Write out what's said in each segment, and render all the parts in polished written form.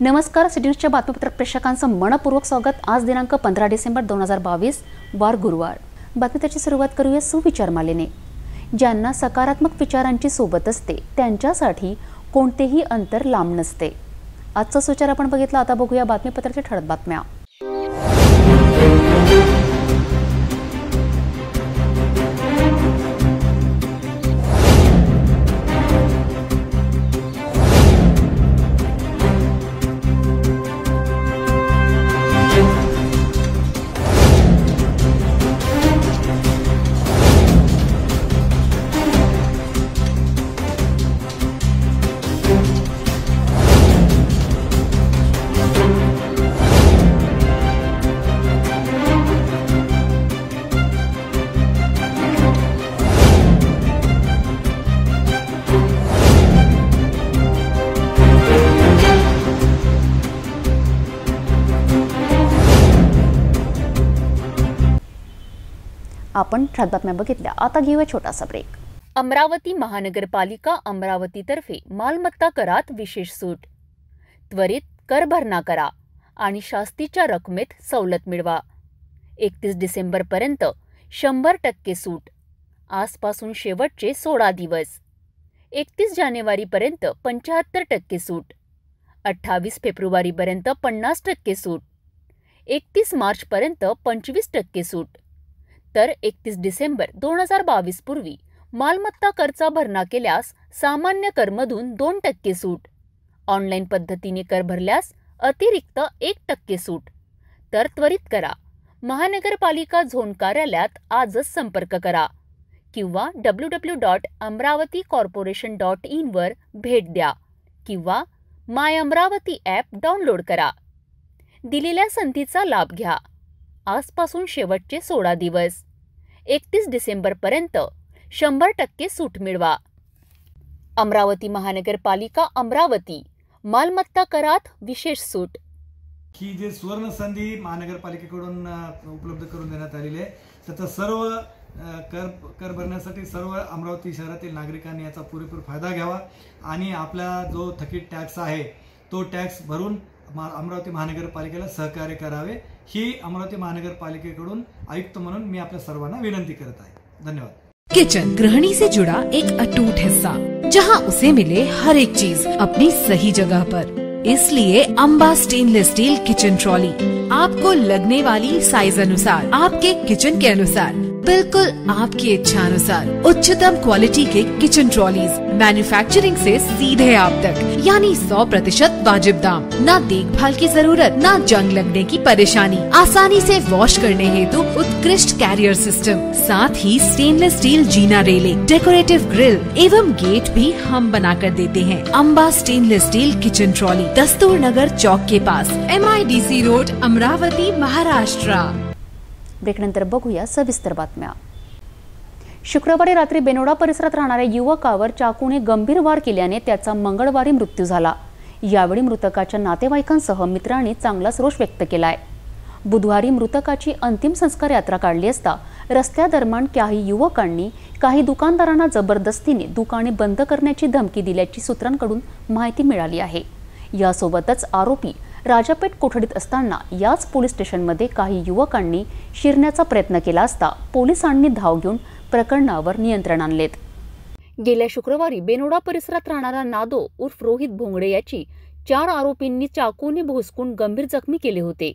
नमस्कार, सिटी बातमीपत्र प्रेक्षकांचं मनपूर्वक स्वागत। आज दिनांक 15 डिसेंबर 2022 वार गुरुवार। बातमीची सुरुवात करूया सुविचार मालेने। ज्यांना सकारात्मक विचारांची सोबत असते त्यांच्यासाठी कोणतेही अंतर लांब नसते। आजचा सुविचार आपण बघितला, आता बघूया बातमीपत्राच्या ठळक बातम्या। आपण ठळक बातम्या बघितल्या, आता घेऊया छोटासा ब्रेक। अमरावती महानगरपालिका अमरावतीतर्फे मालमत्ता करात विशेष सूट। त्वरित कर भरणा करा आणि शास्तीच्या रकमेत सवलत मिळवा। 31 डिसेंबर पर्यंत 100% सूट। आजपासून शेवटचे 16 दिवस। 31 जानेवारी पर्यंत 75% सूट। 28 फेब्रुवारी पर्यंत 50% सूट। 31 मार्च पर्यंत 25% सूट। तर 31 डिसेंबर 2022 पूर्वी मालमत्ता करचा भरणा केल्यास सामान्य करमधून 2% सूट। ऑनलाईन पद्धतीने कर भरल्यास अतिरिक्त 1% सूट। तर त्वरित करा, महानगरपालिका झोन कार्यालयात आजच संपर्क करा किंवा www.amravaticorporation.in वर भेट द्या किंवा माय अमरावती ॲप डाउनलोड करा। दिलेल्या संधीचा लाभ घ्या। आजपासून शेवटचे 16 दिवस। 31 डिसेंबर पर्यंत 100% सूट मिळवा। अमरावती महानगरपालिका अमरावती मालमत्ता करात विशेष सूट। ही जे सुवर्ण संधी महानगरपालिकेकडून उपलब्ध करून देण्यात आलेली आहे, त्याचा सर्व कर भरण्यासाठी सर्व अमरावती शहरातील नागरिकांनी याचा पुरेपूर फायदा घ्यावा आणि आपला जो थकीत टॅक्स आहे तो टॅक्स भरून अमरावती महानगरपालिकेला सहकार्य करावे, ही अमरावती महानगरपालिकेकडून आयुक्त म्हणून मी आपल्या सर्वांना विनंती करत आहे। धन्यवाद। किचन गृहिणी से जुड़ा एक अटूट हिस्सा, जहां उसे मिले हर एक चीज अपनी सही जगह पर। इसलिए Amba stainless steel kitchen trolley आपको लगने वाली साइज अनुसार, आपके किचन के अनुसार, बिल्कुल आपकी इच्छा अनुसार उच्चतम क्वालिटी के किचन ट्रॉलीज मैन्युफैक्चरिंग से सीधे आप तक, यानी 100% वाजिब दाम। ना देखभाल की जरूरत, ना जंग लगने की परेशानी। आसानी से वॉश करने हेतु उत्कृष्ट कैरियर सिस्टम, साथ ही स्टेनलेस स्टील जीना रेलिंग, डेकोरेटिव ग्रिल एवं गेट भी हम बना कर देते हैं। Amba stainless steel kitchen trolley, Dastur Nagar चौक के पास, MIDC रोड, अमरावती, महाराष्ट्र। ब्रेकनंतर बघूया सविस्तर बातम्या। शुक्रवारी रात्री बेनोडा परिसरात राहणाऱ्या युवकावर चाकूने गंभीर वार केल्याने त्याचा मंगळवारी मृत्यू झाला। यावेळी मृतकाच्या नातेवाईकांसह मित्रांनी चांगलाच रोष व्यक्त केलाय। बुधवारी मृतकाची अंतिम संस्कार यात्रा काढली असता रस्त्यादरम्यान काही युवकांनी काही दुकानदारांना जबरदस्तीने दुकाने बंद करण्याची धमकी दिल्याची सूत्रांकडून माहिती मिळाली आहे। यासोबतच आरोपी राजापेठ कोठडीत असताना याच पोलीस स्टेशनमध्ये काही युवकांनी शिरण्याचा प्रयत्न केला असता पोलिसांनी धाव घेऊन प्रकरणावर नियंत्रण आणलेत। गेल्या शुक्रवारी बेनोडा परिसरात राहणारा नादो उर्फ रोहित भोंगडे याची 4 आरोपींनी चाकूने भोसकून गंभीर जखमी केले होते।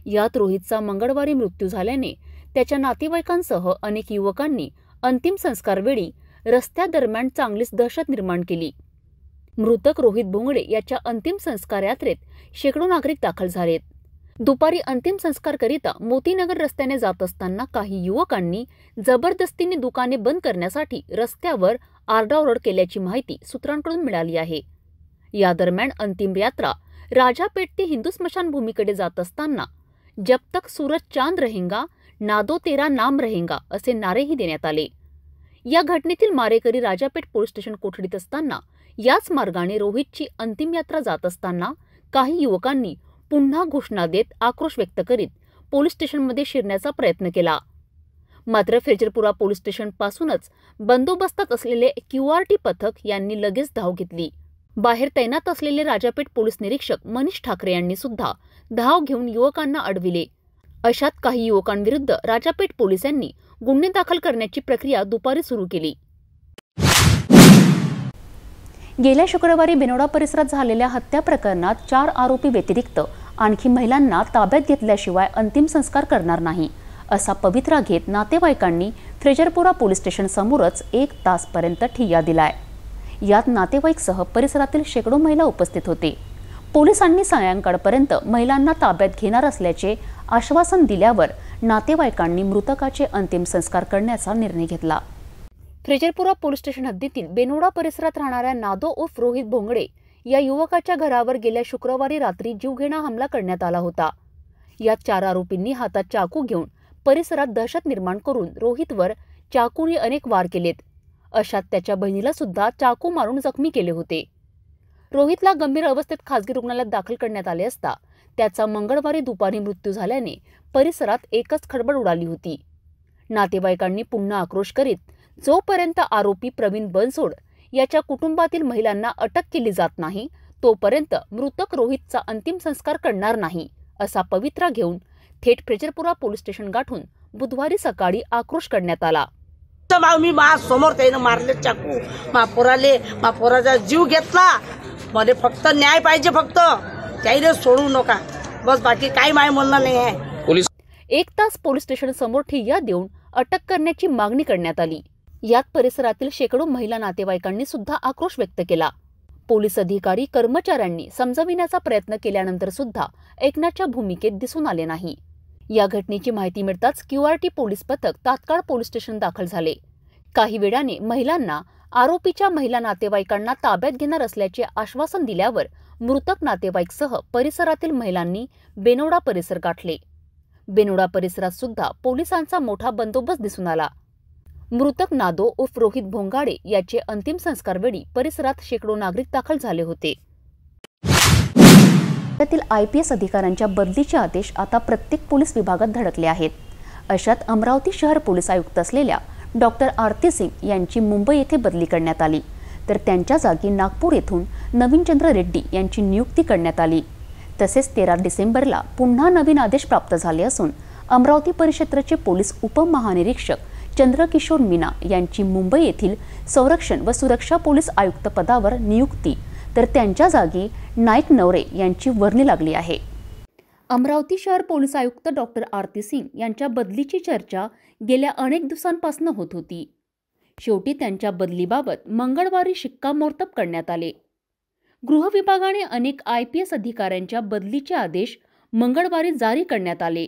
यात रोहितचा मंगळवारी मृत्यू झाल्याने त्याच्या नातेवाईकांसह अनेक युवकांनी अंतिम संस्कारवेळी रस्त्यादरम्यान चांगलीच दहशत निर्माण केली। मृतक रोहित भोंगडे याच्या अंतिम संस्कार यात्रेत शेकडो नागरिक दाखल झालेत। दुपारी अंतिम संस्कारकरिता मोतीनगर रस्त्याने जात असताना काही युवकांनी जबरदस्तीने दुकाने बंद करण्यासाठी रस्त्यावर आरडाओरड केल्याची माहिती सूत्रांकडून मिळाली आहे। या दरम्यान अंतिम यात्रा राजापेठ ते हिंदू स्मशानभूमीकडे जात असताना जब तक सूरज चांद रहेगा, नादो तेरा नाम रहेगा असे नारेही देण्यात आले। या घटनेतील मारेकरी राजापेठ पोलीस स्टेशन कोठडीत असताना याच मार्गाने रोहितची अंतिम यात्रा जात असताना काही युवकांनी पुन्हा घोषणा देत आक्रोश व्यक्त करीत पोलीस स्टेशनमध्ये शिरण्याचा प्रयत्न केला। मात्र फेजरपुरा पोलीस स्टेशन पासूनच बंदोबस्तात असलेले QRT पथक यांनी लगेच धाव घेतली बाहेर तैनात असलेले राजापेठ पोलीस निरीक्षक मनीष ठाकरे यांनी सुद्धा धाव घेऊन युवकांना अडविले. अशात काही युवकांविरुद्ध राजापेठ पोलिसांनी गुन्हे दाखल करण्याची प्रक्रिया दुपारी सुरू केली. गेल्या शुक्रवारी बेनोडा परिसरात झालेल्या हत्या प्रकरणात 4 आरोपी व्यतिरिक्त आणखी महिलांना ताब्यात घेतल्याशिवाय अंतिम संस्कार करणार नाही असा पवित्रा घेत नातेवाईकांनी फ्रेजरपुरा पोलीस स्टेशन समोरच 1 तासपर्यंत ठिय्या दिलाय. यात नातेवाईकसह परिसरातील शेकडो महिला उपस्थित होते. पोलिसांनी सायंकाळपर्यंत महिलांना ताब्यात घेणार असल्याचे आश्वासन दिल्यावर नातेवाईकांनी मृतकाचे अंतिम संस्कार करण्याचा निर्णय घेतला. फ्रेजरपुरा पोलीस स्टेशन हद्दीतील बेनोडा परिसरात राहणाऱ्या नादो उर्फ रोहित भोंगडे या युवकाच्या घरावर गेल्या शुक्रवारी रात्री जीवघेणा हमला करण्यात आला होता. यात 4 आरोपींनी हातात चाकू घेऊन परिसरात दहशत निर्माण करून रोहितवर चाकूने अनेक वार केलेत. अशात त्याच्या बहिणीला सुद्धा चाकू मारून जखमी केले होते. रोहितला गंभीर अवस्थेत खासगी रुग्णालयात दाखल करण्यात आले असता त्याचा मंगळवारी दुपारी मृत्यू झाल्याने परिसरात एकच खळबळ उडाली होती. नातेवाईकांनी पुन्हा आक्रोश करीत जोपर्यंत आरोपी प्रवीण बनसोड याच्या कुटुंबातील महिलांना अटक केली जात नाही तोपर्यंत मृतक रोहितचा अंतिम संस्कार करणार नाही असा पवित्रा घेऊन थेट फ्रेजरपुरा पोलीस स्टेशन गाठून बुधवारी सकाळी आक्रोश करण्यात आला. मी समोर त्यानं मारले चाकू, पोराचा जीव घेतला. मला फक्त न्याय पाहिजे, फक्त त्याला सोडू नका बस, बाकी काही माय म्हणणं नाही आहे. 1 तास पोलीस स्टेशन समोर ठिय्या देऊन अटक करण्याची मागणी करण्यात आली. यात परिसरातील शेकडो महिला नातेवाईकांनी सुद्धा आक्रोश व्यक्त केला. पोलीस अधिकारी कर्मचाऱ्यांनी समजविण्याचा प्रयत्न केल्यानंतर सुद्धा ऐकण्याच्या भूमिकेत दिसून आले नाही. या घटनेची माहिती मिळताच QRT पोलीस पथक तात्काळ पोलीस स्टेशन दाखल झाले. काही वेळाने महिलांना आरोपीच्या महिला नातेवाईकांना ताब्यात घेणार असल्याचे आश्वासन दिल्यावर मृतक नातेवाईकसह परिसरातील महिलांनी बेनोडा परिसर गाठले. बेनोडा परिसरात सुद्धा पोलिसांचा मोठा बंदोबस्त दिसून आला. मृतक नादो उर्फ रोहित भोंगाडे याचे अंतिम संस्कार वेळी परिसरात शेकडो नागरिक दाखल झाले होते. राज्यातील IPS अधिकाऱ्यांच्या बदलीचे आदेश आता प्रत्येक पोलीस विभागात धडकले आहेत. अशात अमरावती शहर पोलीस आयुक्त असलेल्या डॉक्टर आरती सिंग यांची मुंबई येथे बदली करण्यात आली, तर त्यांच्या जागी नागपूर येथून नवीनचंद्र रेड्डी यांची नियुक्ती करण्यात आली. तसेच 13 डिसेंबरला पुन्हा नवीन आदेश प्राप्त झाले असून अमरावती परिक्षेत्राचे पोलीस उपमहानिरीक्षक चंद्रकिशोर मीना यांची मुंबई येथील संरक्षण व सुरक्षा पोलीस आयुक्त पदावर नियुक्ती, तर त्यांच्या जागी नाईक नवरे यांची वर्णी लागली आहे. अमरावती शहर पोलीस आयुक्त डॉक्टर आरती सिंग यांच्या बदलीची चर्चा गेल्या अनेक दिवसांपासून होत होती. शेवटी त्यांच्या बदलीबाबत मंगळवारी शिक्कामोर्तब करण्यात आले. गृह विभागाने अनेक IPS अधिकाऱ्यांच्या बदलीचे आदेश मंगळवारी जारी करण्यात आले.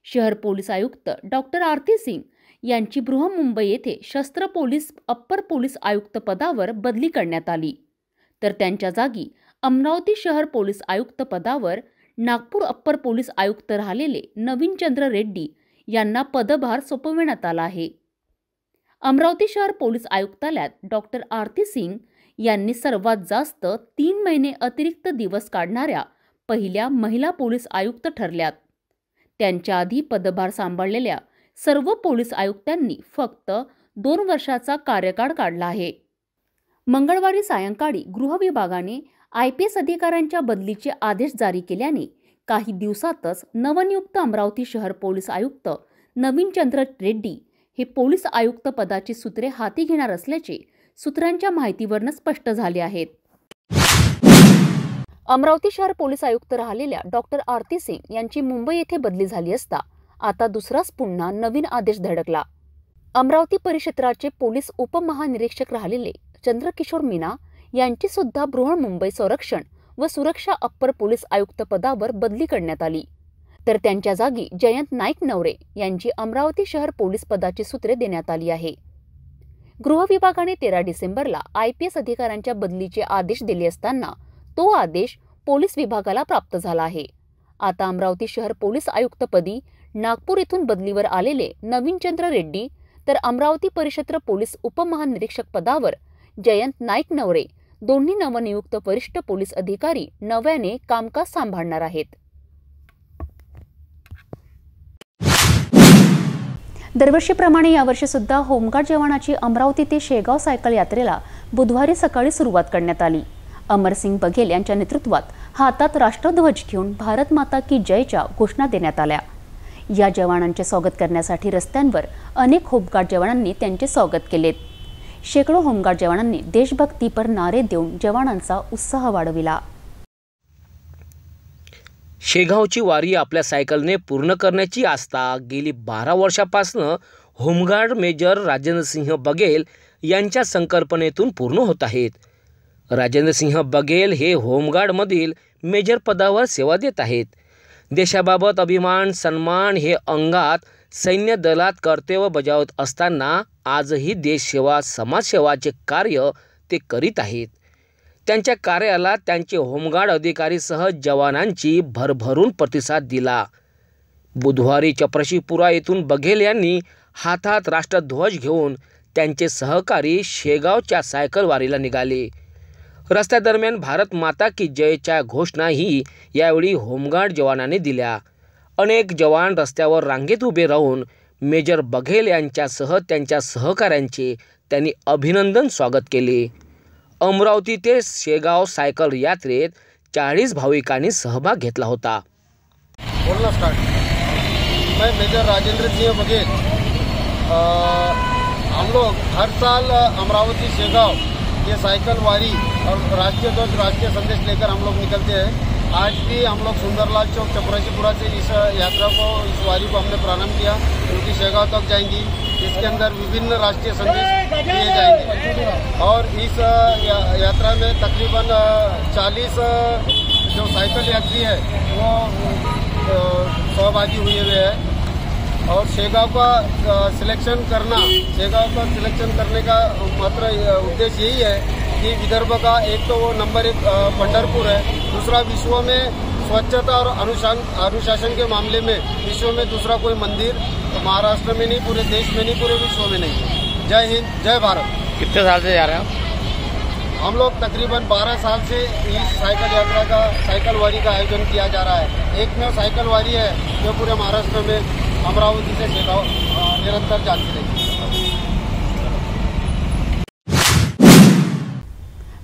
शहर पोलीस आयुक्त डॉक्टर आरती सिंग यांची बृहन्मुंबई येथे शस्त्र पोलीस अप्पर पोलीस आयुक्त पदावर बदली करण्यात आली, तर त्यांच्या जागी अमरावती शहर पोलीस आयुक्त पदावर नागपूर अप्पर पोलीस आयुक्त राहिलेले नवीनचंद्र रेड्डी यांना पदभार सोपविण्यात आला आहे. अमरावती शहर पोलीस आयुक्तालयात डॉक्टर आरती सिंग यांनी सर्वात जास्त 3 महिने अतिरिक्त दिवस काढणाऱ्या पहिल्या महिला पोलीस आयुक्त ठरल्यात. त्यांच्या आधी पदभार सांभाळलेल्या सर्व पोलीस आयुक्तांनी फक्त 2 वर्षाचा कार्यकाळ काढला आहे. मंगळवारी सायंकाळी गृह विभागाने IPS अधिकाऱ्यांच्या बदलीचे आदेश जारी केल्याने काही दिवसातच नवनियुक्त अमरावती शहर पोलीस आयुक्त नवीनचंद्र रेड्डी हे पोलीस आयुक्त पदाची सूत्रे हाती घेणार असल्याचे सूत्रांच्या माहितीवरून स्पष्ट झाले आहेत. अमरावती शहर पोलीस आयुक्त राहिलेल्या डॉक्टर आरती सिंग यांची मुंबई येथे बदली झाली असता आता दुसराच पुन्हा नवीन आदेश धडकला. अमरावती परिक्षेत्राचे पोलीस उपमहानिरीक्षक राहिलेले चंद्रकिशोर मीना यांची सुद्धा बृहन्मुंबई संरक्षण व सुरक्षा अप्पर पोलीस आयुक्त पदावर बदली करण्यात आली, तर त्यांच्या जागी जयंत नाईक नवरे यांची अमरावती शहर पोलीस पदाची सूत्रे देण्यात आली आहे. गृह विभागाने 13 डिसेंबरला IPS अधिकाऱ्यांच्या बदलीचे आदेश दिले असताना तो आदेश पोलीस विभागाला प्राप्त झाला आहे. आता अमरावती शहर पोलीस आयुक्तपदी नागपूर येथून बदलीवर आलेले नवीनचंद्र रेड्डी, तर अमरावती परिक्षेत्र पोलीस उपमहानिरीक्षक पदावर जयंत नाईक नवरे दोन्ही नवनियुक्त वरिष्ठ पोलीस अधिकारी नव्याने कामकाज सांभाळणार आहेत. दरवर्षीप्रमाणे यावर्षी सुद्धा होमगार्ड जवानाची अमरावती ते शेगाव सायकल यात्रेला बुधवारी सकाळी सुरुवात करण्यात आली. अमरसिंग बघेल यांच्या नेतृत्वात हातात राष्ट्रध्वज घेऊन भारत माता की जयच्या घोषणा देण्यात आल्या। या जवानांचे स्वागत करण्यासाठी रस्त्यांवर अनेक होमगार्ड जवानांनी त्यांचे स्वागत केले। शेकडो होमगार्ड जवानांनी देशभक्तीपर नारे देऊन जवानांचा उत्साह वाढविला। शेगावची वारी आपल्या सायकलने पूर्ण करण्याची आस्था गेली 12 वर्षापासून होमगार्ड मेजर राजेंद्रसिंह बघेल यांच्या संकल्पनेतून पूर्ण होत आहेत। राजेंद्रसिंह बघेल हे होमगार्डमधील मेजर पदावर सेवा देत आहेत। देशाबाबत अभिमान सन्मान हे अंगात सैन्य दलात कर्तव्य बजावत असताना आजही देशसेवा समाजसेवाचे कार्य ते करीत आहेत। त्यांच्या कार्याला त्यांचे होमगार्ड अधिकारीसह जवानांची भरभरून प्रतिसाद दिला। बुधवारी चपरशीपुरा येथून बघेल यांनी हातात राष्ट्रध्वज घेऊन त्यांचे सहकारी शेगावच्या सायकल वारीला निघाले। रस्त्यादरम्यान भारत माता की जयच्या घोषणाही यावेळी होमगार्ड जवानांनी दिल्या। अनेक जवान रस्त्यावर रांगेत उभे राहून मेजर बघेल यांच्यासह त्यांच्या सहकाऱ्यांचे त्यांनी अभिनंदन स्वागत केले। अमरावती ते शेगाव सायकल यात्रेत 40 भाविकांनी सहभाग घेतला होता। बोलना स्टार्ट। मैं मेजर राजेंद्र सिंह बघेल। हम लोग हर साल अमरावती शेगाव ये साइकिल वारी और राष्ट्रीय ध्वज राष्ट्रीय संदेश लेकर हम लोग निकलते हैं। आज भी हम लोग सुंदरलाल चौक चपरासीपुरा से इस यात्रा को इस वारी को हमने प्रारंभ किया, क्योंकि शेगाव तक जाएंगी। इसके अंदर विभिन्न राष्ट्रीय संदेश दिए जाएंगे और इस यात्रा में तकरीबन 40 जो साइकिल यात्री है वो सहभागी हुए हैं। और शेगाव का सिलेक्शन करने का मात्र उद्देश्य यही है कि विदर्भ का एक तो वो नंबर 1 पंढरपुर है, दूसरा विश्व में स्वच्छता और अनुशासन के मामले में विश्व में दूसरा कोई मंदिर तो महाराष्ट्र में नहीं, पूरे देश में नहीं, पूरे विश्व में नहीं। जय हिंद, जय भारत। कितने साल से जा रहे हैं हम लोग? तकरीबन 12 साल से इस साइकिल यात्रा का साइकिल वारी का आयोजन किया जा रहा है। एकमेव साइकिल वारी है जो पूरे महाराष्ट्र में अमरावती से शेगाव निरंतर जाती रहेगी।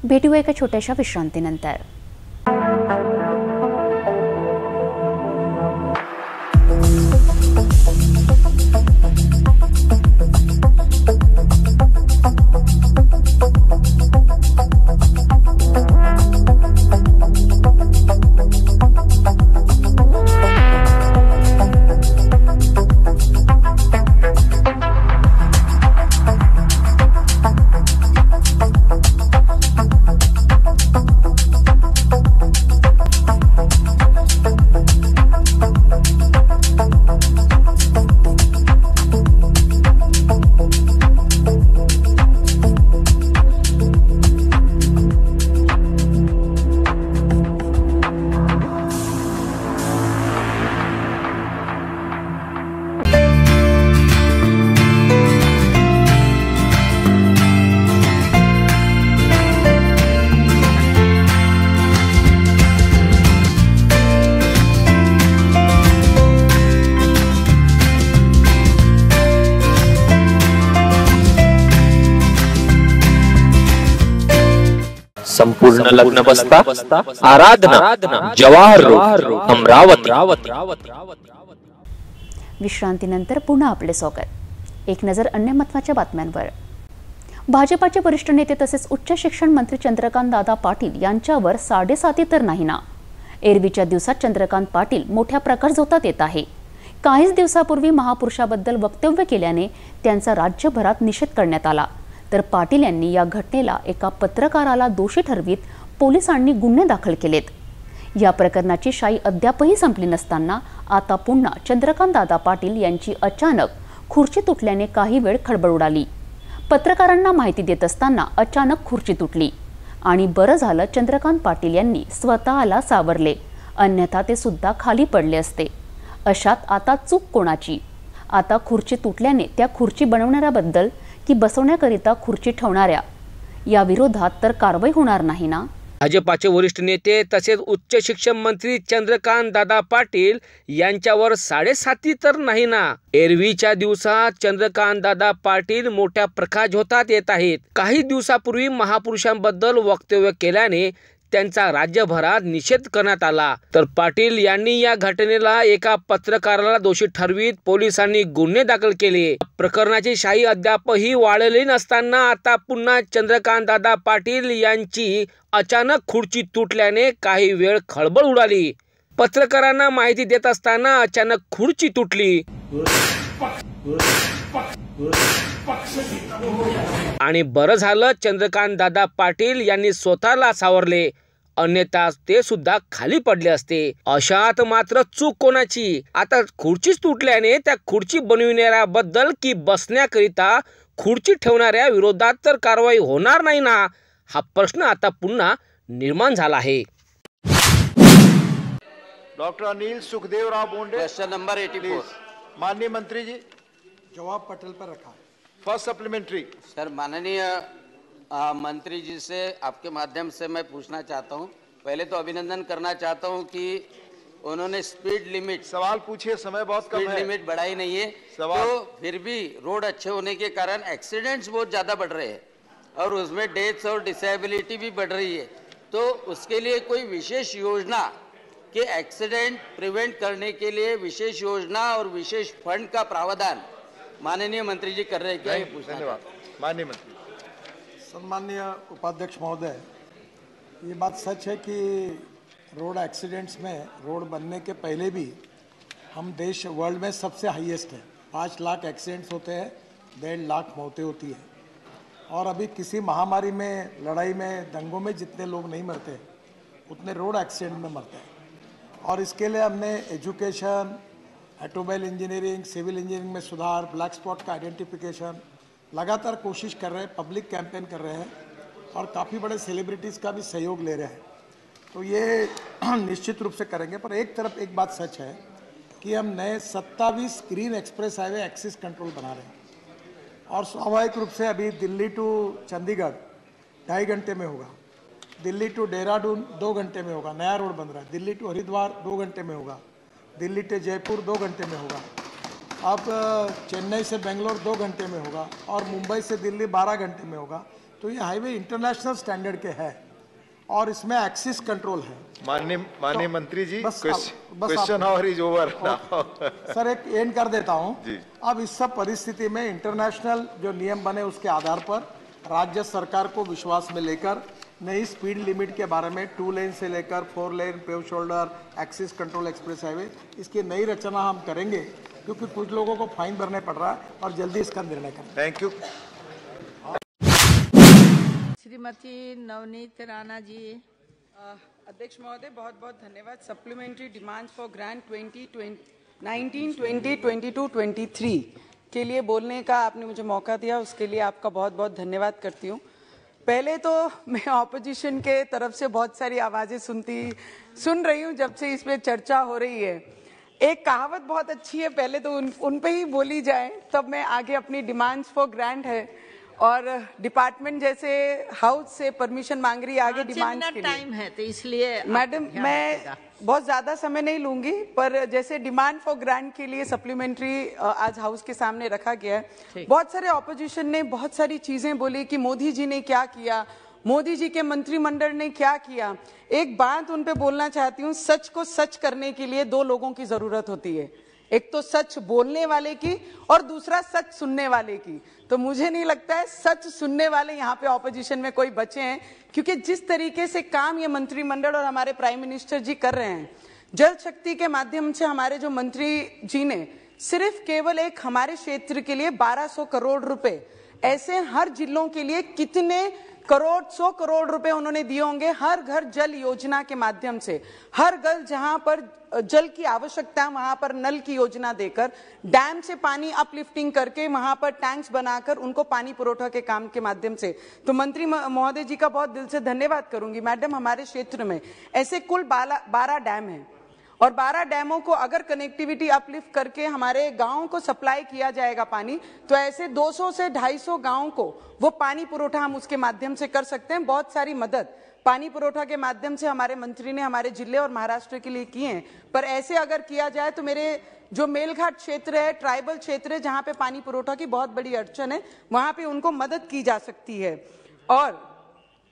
भेटूया एका छोट्याशा विश्रांतीनंतर। संपूर्ण लग्न बसता आराधना जवाहर रोड अमरावती। विश्रांतीनंतर पुन्हा आपले स्वागत। एक नजर अन्य महत्त्वाच्या बातम्यांवर। भाजपाचे वरिष्ठ नेते तसेच उच्च शिक्षण मंत्री चंद्रकांत दादा पाटील यांच्यावर 7.5 तर नाही ना। एरवीच्या दिवसात चंद्रकांत पाटील मोठ्या प्रकार झोतात येत आहे। काहीच दिवसापूर्वी महापुरुषाबद्दल वक्तव्य केल्याने त्यांचा राज्यभरात निषेध करण्यात आला, तर पाटील यांनी या घटनेला एका पत्रकाराला दोषी ठरवित पोलिसांनी गुन्हे दाखल केलेत। या प्रकरणाची शाई अद्यापही संपली नसताना आता पुन्हा चंद्रकांत दादा पाटील यांची अचानक खुर्ची तुटल्याने काही वेळ खळबळ उडाली। पत्रकारांना माहिती देत असताना अचानक खुर्ची तुटली आणि बरं झालं चंद्रकांत पाटील यांनी स्वतःला सावरले, अन्यथा ते सुद्धा खाली पडले असते। अशात आता चूक कोणाची? आता खुर्ची तुटल्याने त्या खुर्ची बनवणाऱ्याबद्दल की बसवण्याकरिता खुर्ची ठेवणाऱ्या या विरोधात तर कारवाई होणार नाही ना? भाजपाचे वरिष्ठ नेते तसेच उच्च शिक्षण मंत्री चंद्रकांत दादा पाटील यांच्यावर 7.5 तर नाही ना. एरवीच्या दिवसात चंद्रकांत दादा पाटील मोठ्या प्रकाशझोतात येत आहेत. काही दिवसापूर्वी महापुरुषांबद्दल वक्तव्य केल्याने त्यांचा राज्यभरात निषेध करण्यात आला. तर पाटील यांनी या घटनेला एका पत्रकाराला दोषी ठरवीत पोलिसांनी गुन्हे दाखल केले. प्रकरणाची शाई अद्यापही वाळलेली नसताना आता पुन्हा चंद्रकांत दादा पाटील यांची अचानक खुर्ची तुटल्याने काही वेळ खळबळ उडाली. पत्रकारांना माहिती देत असताना अचानक खुर्ची तुटली आणि बरं झालं चंद्रकांत दादा पाटील यांनी स्वतःला सावरले, अन्यथा ते सुद्धा खाली पडले असते. अशात मात्र चूक कोणाची? आता खुर्चीच तुटल्याने त्या खुर्ची बनविणाऱ्याबद्दल की बसण्याकरिता खुर्ची ठेवणाऱ्या विरोधात तर कारवाई होणार नाही ना, हा प्रश्न आता पुन्हा निर्माण झाला आहे. Doctor Anil Sukhdevrao Bonde, question number 84. माननीय मंत्री जी, जवाब पटल पर रखा. First supplementary. सर, माननीय मंत्री जी से आपके माध्यम से मैं पूछना चाहता हूं. पहले तो अभिनंदन करना चाहता हूं कि उन्होंने स्पीड लिमिट, सवाल पूछिए, समय बहुत कम है. स्पीड लिमिट बढ़ाई नहीं है, तो फिर भी रोड अच्छे होने के कारण एक्सीडेंट्स बहुत ज़्यादा बढ़ रहे हैं और उसमें डेथ्स और डिसेबिलिटी भी बढ़ रही है. तो उसके लिए कोई विशेष योजना कि एक्सीडेंट प्रिवेंट करने के लिए विशेष योजना और विशेष फंड का प्रावधान माननीय मंत्री जी कर रहे हैं क्या, ये पूछना. धन्यवाद. माननीय मंत्री. सम्मान्य उपाध्यक्ष महोदय, ये बात सच है कि रोड एक्सीडेंट्स में रोड बनने के पहले भी हम देश वर्ल्ड में सबसे हाईएस्ट है. 5 लाख एक्सीडेंट्स होते हैं, 1.5 लाख मौतें होती है. और अभी किसी महामारी में, लड़ाई में, दंगों में जितने लोग नहीं मरते उतने रोड एक्सीडेंट में मरते हैं. और इसके लिए हमने education, automobile engineering, civil engineering में सुधार, ब्लैक स्पॉट का आइडेंटिफिकेशन, लगातार कोशिश कर रहे हैं, पब्लिक कैंपेन कर रहे हैं और काफ़ी बड़े सेलिब्रिटीज़ का भी सहयोग ले रहे हैं. तो ये निश्चित रूप से करेंगे. पर एक तरफ एक बात सच है कि हम नए 27 green express highway axis control बना रहे हैं और स्वाभाविक रूप से अभी दिल्ली टू चंडीगढ़ 2.5 घंटे में होगा, दिल्ली टू देहरादून 2 घंटे में होगा, नया रोड बन रहा है. दिल्ली टू हरिद्वार 2 घंटे में होगा, दिल्ली टू जयपुर 2 घंटे में होगा. अब चेन्नई से बेंगलोर 2 घंटे में होगा और मुंबई से दिल्ली 12 घंटे में होगा. तो ये हाईवे इंटरनेशनल स्टैंडर्ड के है और इसमें एक्सिस कंट्रोल है. माननीय मंत्री जी, question hour is over. Sir, एक एंड कर देता हूँ. अब इस सब परिस्थिति में इंटरनेशनल जो नियम बने उसके आधार पर राज्य सरकार को विश्वास में लेकर नई स्पीड लिमिट के बारे में 2 लेन से लेकर 4 lane, pave shoulder, access control express highway, इसकी नई रचना हम करेंगे क्योंकि कुछ लोगों को फाइन भरने पड़ रहा है और जल्दी इसका निर्णय करें. Thank you. श्रीमती नवनीत राणा जी. अध्यक्ष महोदय, बहुत बहुत धन्यवाद. सप्लीमेंट्री डिमांड्स फॉर ग्रांट 2019, 20, 22, 23 के लिए बोलने का आपने मुझे मौका दिया, उसके लिए आपका बहुत बहुत धन्यवाद करती हूँ. पहले तो मैं ऑपोजिशन के तरफ से बहुत सारी आवाज़ें सुन रही हूँ जब से इस पे चर्चा हो रही है. एक कहावत बहुत अच्छी है, पहले तो उन पे ही बोली जाए, तब मैं आगे अपनी डिमांड्स फॉर ग्रांट है और डिपार्टमेंट जैसे हाउस से परमिशन मांग रही है आगे डिमांड्स के लिए. टाइम है तो इसलिए मैडम, मैं बहुत ज्यादा समय नहीं लूंगी, पर जैसे डिमांड फॉर ग्रांट के लिए सप्लीमेंट्री आज हाउस के सामने रखा गया है. बहुत सारे ऑपोजिशन ने बहुत सारी चीजें बोली कि मोदी जी ने क्या किया, मोदी जी के मंत्रिमंडल ने क्या किया. एक बात उन पे बोलना चाहती हूँ, सच को सच करने के लिए 2 लोगों की जरूरत होती है. एक तो सच बोलने वाले की और दूसरा सच सुनने वाले की. तो मुझे नहीं लगता है सच सुनने वाले यहाँ पे ऑपोजिशन में कोई बचे हैं, क्योंकि जिस तरीके से काम ये मंत्रिमंडल और हमारे प्राइम मिनिस्टर जी कर रहे हैं, जल शक्ति के माध्यम से हमारे जो मंत्री जी ने सिर्फ केवल एक हमारे क्षेत्र के लिए 1200 करोड़ रुपए, ऐसे हर जिलों के लिए कितने करोड़, 100 करोड़ रुपए उन्होंने दिए होंगे हर घर जल योजना के माध्यम से. हर घर जहां पर जल की आवश्यकता है वहां पर नल की योजना देकर, डैम से पानी अपलिफ्टिंग करके वहां पर टैंक्स बनाकर उनको पानी पुरोठा के काम के माध्यम से. तो मंत्री महोदय जी का बहुत दिल से धन्यवाद करूंगी. मैडम, हमारे क्षेत्र में ऐसे कुल 12 डैम हैं और 12 डैमों को अगर कनेक्टिविटी अपलिफ्ट करके हमारे गांवों को सप्लाई किया जाएगा पानी, तो ऐसे 200 से 250 गांवों को वो पानी पुरोठा हम उसके माध्यम से कर सकते हैं। बहुत सारी मदद पानी पुरोठा के माध्यम से हमारे मंत्री ने हमारे जिले और महाराष्ट्र के लिए किए हैं, पर ऐसे अगर किया जाए तो मेरे जो मेलघाट क्षेत्र है, ट्राइबल क्षेत्र है, जहां पे पानी पुरोठा की बहुत बड़ी अड़चन है, वहां पे उनको मदद की जा सकती है। और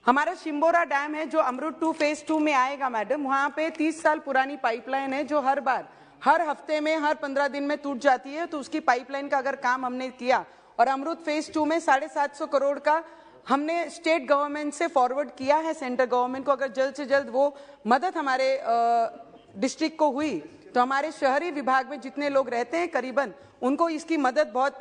हमारा शिम्बोरा डैम है जो अमृत 2 फेज 2 में आएगा मैडम, वहां पे 30 साल पुरानी पाइपलाइन है जो हर हफ्ते में, हर 15 दिन में टूट जाती है। तो उसकी पाइपलाइन का अगर काम हमने किया और अमृत फेज 2 में 750 करोड़ का हमने स्टेट गवर्नमेंट से फॉरवर्ड किया है सेंट्रल गवर्नमेंट को, अगर जल्द से जल्द वो मदद हमारे डिस्ट्रिक्ट को हुई तो हमारे शहरी विभाग में जितने लोग रहते हैं करीबन उनको इसकी मदद बहुत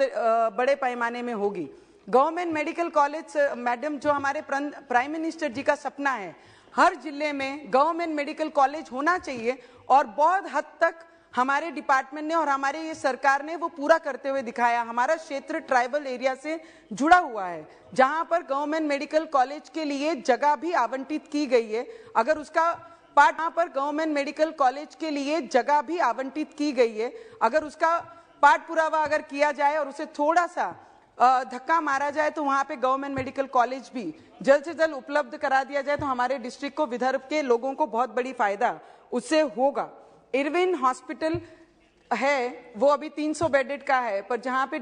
बड़े पैमाने में होगी। गवर्नमेंट मेडिकल कॉलेज मैडम, जो हमारे प्राइम मिनिस्टर जी का सपना है, हर जिले में गवर्नमेंट मेडिकल कॉलेज होना चाहिए और बहुत हद तक हमारे डिपार्टमेंट ने और हमारे ये सरकार ने वो पूरा करते हुए दिखाया। हमारा क्षेत्र ट्राइबल एरिया से जुड़ा हुआ है, जहां पर गवर्नमेंट मेडिकल कॉलेज के लिए जगह भी आवंटित की गई है। अगर उसका पार्ट यहाँ पर गवर्नमेंट मेडिकल कॉलेज के लिए जगह भी आवंटित की गई है, अगर उसका पाठ पुरावा अगर किया जाए और उसे थोड़ा सा धक्का मारा जाए तो वहां पे गवर्नमेंट मेडिकल कॉलेज भी जल्द से जल्द उपलब्ध करा दिया जाए तो हमारे डिस्ट्रिक्ट को, विदर्भ के लोगों को बहुत बड़ी फायदा उससे होगा। इरविन हॉस्पिटल है वो अभी 300 बेडेड का है, पर जहां पे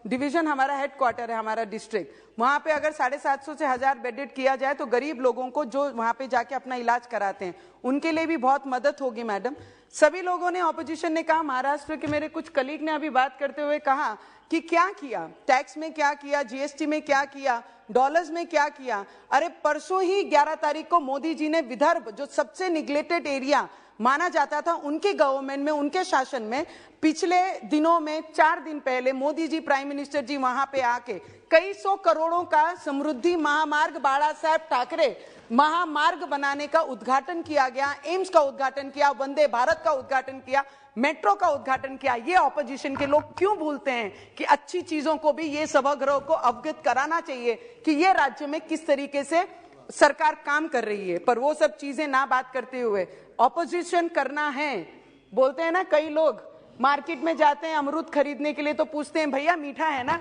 डिवीजन हमारा हेडक्वार्टर है, हमारा डिस्ट्रिक्ट, वहां पे अगर 750 से 1000 बेडेड किया जाए तो गरीब लोगों को जो वहां पे जाके अपना इलाज कराते हैं उनके लिए भी बहुत मदद होगी मैडम। सभी लोगों ने, ऑपोजिशन ने कहा, महाराष्ट्र के मेरे कुछ कलीग ने अभी बात करते हुए कहा कि क्या किया, टैक्स में क्या किया, जीएसटी में क्या किया, डॉलर्स में क्या किया। अरे परसों ही 11 तारीख को मोदी जी ने विदर्भ, जो सबसे निग्लेक्टेड एरिया माना जाता था, उनके गवर्नमेंट में, उनके शासन में पिछले दिनों में 4 दिन पहले मोदी जी, प्राइम मिनिस्टर जी वहां पे आके कई 100 करोड़ों का समृद्धि महामार्ग, बाला साहेब ठाकरे महामार्ग बनाने का उद्घाटन किया गया, एम्स का उद्घाटन किया, वंदे भारत का उद्घाटन किया, मेट्रो का उद्घाटन किया। ये ऑपोजिशन के लोग क्यों भूलते हैं कि अच्छी चीजों को भी ये सभागृह को अवगत कराना चाहिए कि ये राज्य में किस तरीके से सरकार काम कर रही है। पर वो सब चीजें ना बात करते हुए ऑपोजिशन करना है, बोलते हैं ना, कई लोग मार्केट में जाते हैं अमरूद खरीदने के लिए तो पूछते हैं भैया मीठा है ना,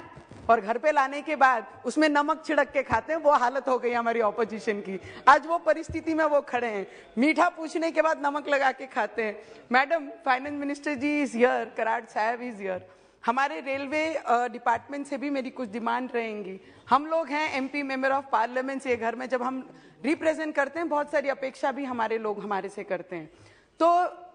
और घर पे लाने के बाद उसमें नमक छिड़क के खाते हैं। वो हालत हो गई हमारी ऑपोजिशन की, आज वो परिस्थिति में वो खड़े हैं, मीठा पूछने के बाद नमक लगा के खाते हैं। Madam, finance minister ji is here, Karad साहब इज हियर। हमारे रेलवे डिपार्टमेंट से भी मेरी कुछ डिमांड रहेंगी। हम लोग हैं एमपी मेंबर ऑफ पार्लियामेंट से, घर में जब हम रिप्रेजेंट करते हैं बहुत सारी अपेक्षा भी हमारे लोग हमारे से करते हैं। तो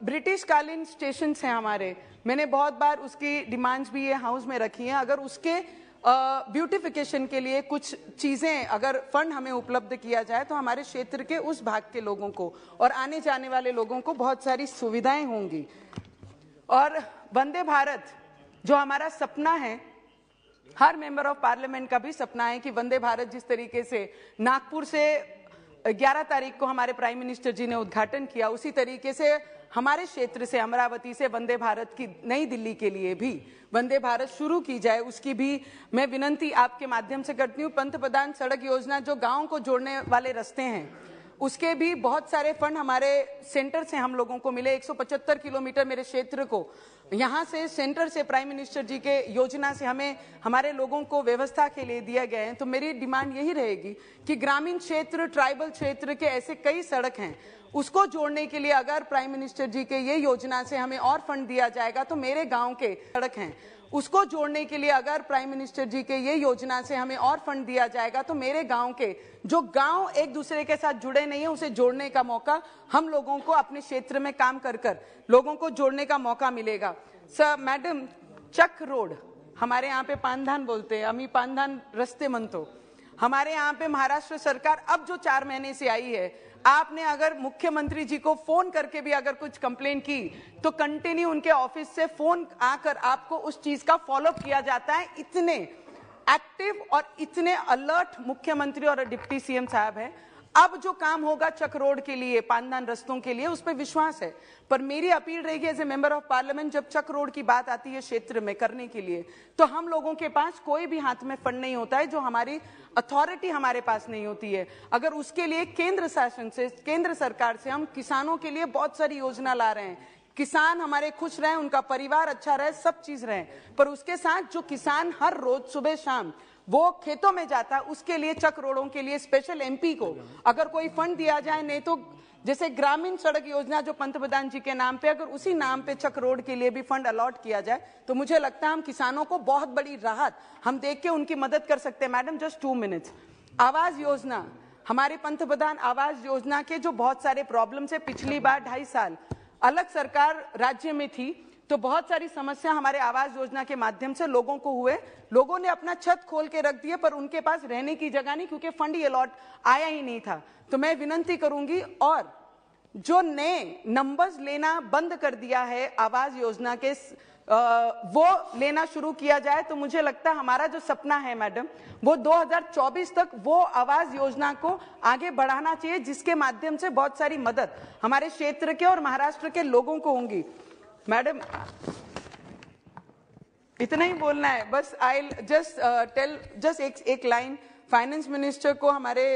ब्रिटिश कालीन स्टेशन हैं हमारे, मैंने बहुत बार उसकी डिमांड्स भी ये हाउस में रखी हैं। अगर उसके ब्यूटिफिकेशन के लिए कुछ चीजें, अगर फंड हमें उपलब्ध किया जाए तो हमारे क्षेत्र के उस भाग के लोगों को और आने जाने वाले लोगों को बहुत सारी सुविधाएं होंगी। और वंदे भारत जो हमारा सपना है, हर मेंबर ऑफ पार्लियामेंट का भी सपना है कि वंदे भारत जिस तरीके से नागपुर से 11 तारीख को हमारे प्राइम मिनिस्टर जी ने उद्घाटन किया, उसी तरीके से हमारे क्षेत्र से, अमरावती से वंदे भारत की नई दिल्ली के लिए भी वंदे भारत शुरू की जाए। उसकी भी मैं विनंती आपके माध्यम से करती हूँ। पंतप्रधान सड़क योजना जो गांव को जोड़ने वाले रास्ते हैं, उसके भी बहुत सारे फंड हमारे सेंटर से हम लोगों को मिले। 175 किलोमीटर मेरे क्षेत्र को यहाँ से सेंटर से प्राइम मिनिस्टर जी के योजना से हमें हमारे लोगों को व्यवस्था के लिए दिया गया है। तो मेरी डिमांड यही रहेगी कि ग्रामीण क्षेत्र, ट्राइबल क्षेत्र के ऐसे कई सड़क हैं, उसको जोड़ने के लिए अगर प्राइम मिनिस्टर जी के ये योजना से हमें और फंड दिया जाएगा तो मेरे गांव के सड़क हैं, उसको जोड़ने के लिए अगर प्राइम मिनिस्टर जी के ये योजना से हमें और फंड दिया जाएगा तो मेरे गांव के जो गांव एक दूसरे के साथ जुड़े नहीं है, उसे जोड़ने का मौका हम लोगों को अपने क्षेत्र में काम कर लोगों को जोड़ने का मौका मिलेगा। सर मैडम, चक रोड हमारे यहाँ पे पानधान बोलते हैं, अमी पानधान रस्ते मनतो, हमारे यहाँ पे महाराष्ट्र सरकार अब जो 4 महीने से आई है, आपने अगर मुख्यमंत्री जी को फोन करके भी अगर कुछ कंप्लेन की तो कंटिन्यू उनके ऑफिस से फोन आकर आपको उस चीज का फॉलोअप किया जाता है। इतने एक्टिव और इतने अलर्ट मुख्यमंत्री और डिप्टी सीएम साहब है। अब जो काम होगा चक रोड के लिए, पानदान रस्तों के लिए, उस पर विश्वास है। पर मेरी अपील रहेगी as a member of parliament, जब चक रोड की बात आती है क्षेत्र में करने के लिए, तो हम लोगों के पास कोई भी हाथ में फंड नहीं होता है, जो हमारी अथॉरिटी हमारे पास नहीं होती है। अगर उसके लिए केंद्र शासन से, केंद्र सरकार से हम किसानों के लिए बहुत सारी योजना ला रहे हैं, किसान हमारे खुश रहें, उनका परिवार अच्छा रहे, सब चीज रहे, पर उसके साथ जो किसान हर रोज सुबह शाम वो खेतों में जाता है, उसके लिए चक रोडों के लिए स्पेशल एमपी को अगर कोई फंड दिया जाए, नहीं तो जैसे ग्रामीण सड़क योजना जो पंतप्रधान जी के नाम पे, अगर उसी नाम पे चक रोड के लिए भी फंड अलॉट किया जाए, तो मुझे लगता है हम किसानों को बहुत बड़ी राहत हम देख के उनकी मदद कर सकते हैं। Madam just 2 minutes. Awas Yojana, हमारे पंतप्रधान आवास योजना के जो बहुत सारे प्रॉब्लम्स है, पिछली बार 2.5 साल अलग सरकार राज्य में थी, तो बहुत सारी समस्या हमारे आवास योजना के माध्यम से लोगों को हुए, लोगों ने अपना छत खोल के रख दिए, पर उनके पास रहने की जगह नहीं, क्योंकि फंड ही अलॉट आया ही नहीं था। तो मैं विनती करूंगी, और जो नए नंबर्स लेना बंद कर दिया है आवास योजना के, वो लेना शुरू किया जाए, तो मुझे लगता है हमारा जो सपना है मैडम, वो 2024 तक वो आवास योजना को आगे बढ़ाना चाहिए, जिसके माध्यम से बहुत सारी मदद हमारे क्षेत्र के और महाराष्ट्र के लोगों को होंगी। मैडम इतना ही बोलना है बस। आई जस्ट टेल जस्ट एक लाइन फाइनेंस मिनिस्टर को, हमारे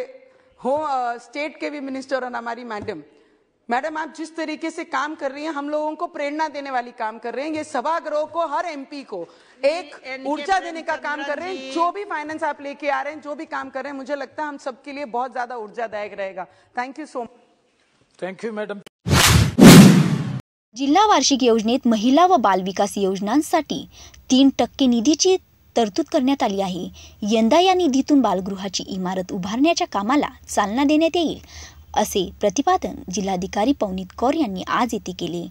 स्टेट के भी मिनिस्टर और हमारी मैडम आप जिस तरीके से काम कर रही हैं, हम लोगों को प्रेरणा देने वाली काम कर रहे हैं। ये सभागृह को, हर एमपी को एक ऊर्जा देने का काम कर रहे हैं। जो भी फाइनेंस आप लेके आ रहे हैं, जो भी काम कर रहे हैं, मुझे लगता है हम सबके लिए बहुत ज्यादा ऊर्जादायक रहेगा। Thank you so much. Thank you madam. जिल्हा वार्षिक योजनेत महिला व बालविकास योजनांसाठी 3% निधीची तरतूद करण्यात आली आहे। यंदा या निधीतून बालगृहाची इमारत उभारण्याच्या कामाला चालना देण्यात येईल, असे प्रतिपादन जिल्हाधिकारी पवनीत कौर यांनी आज येथे केले।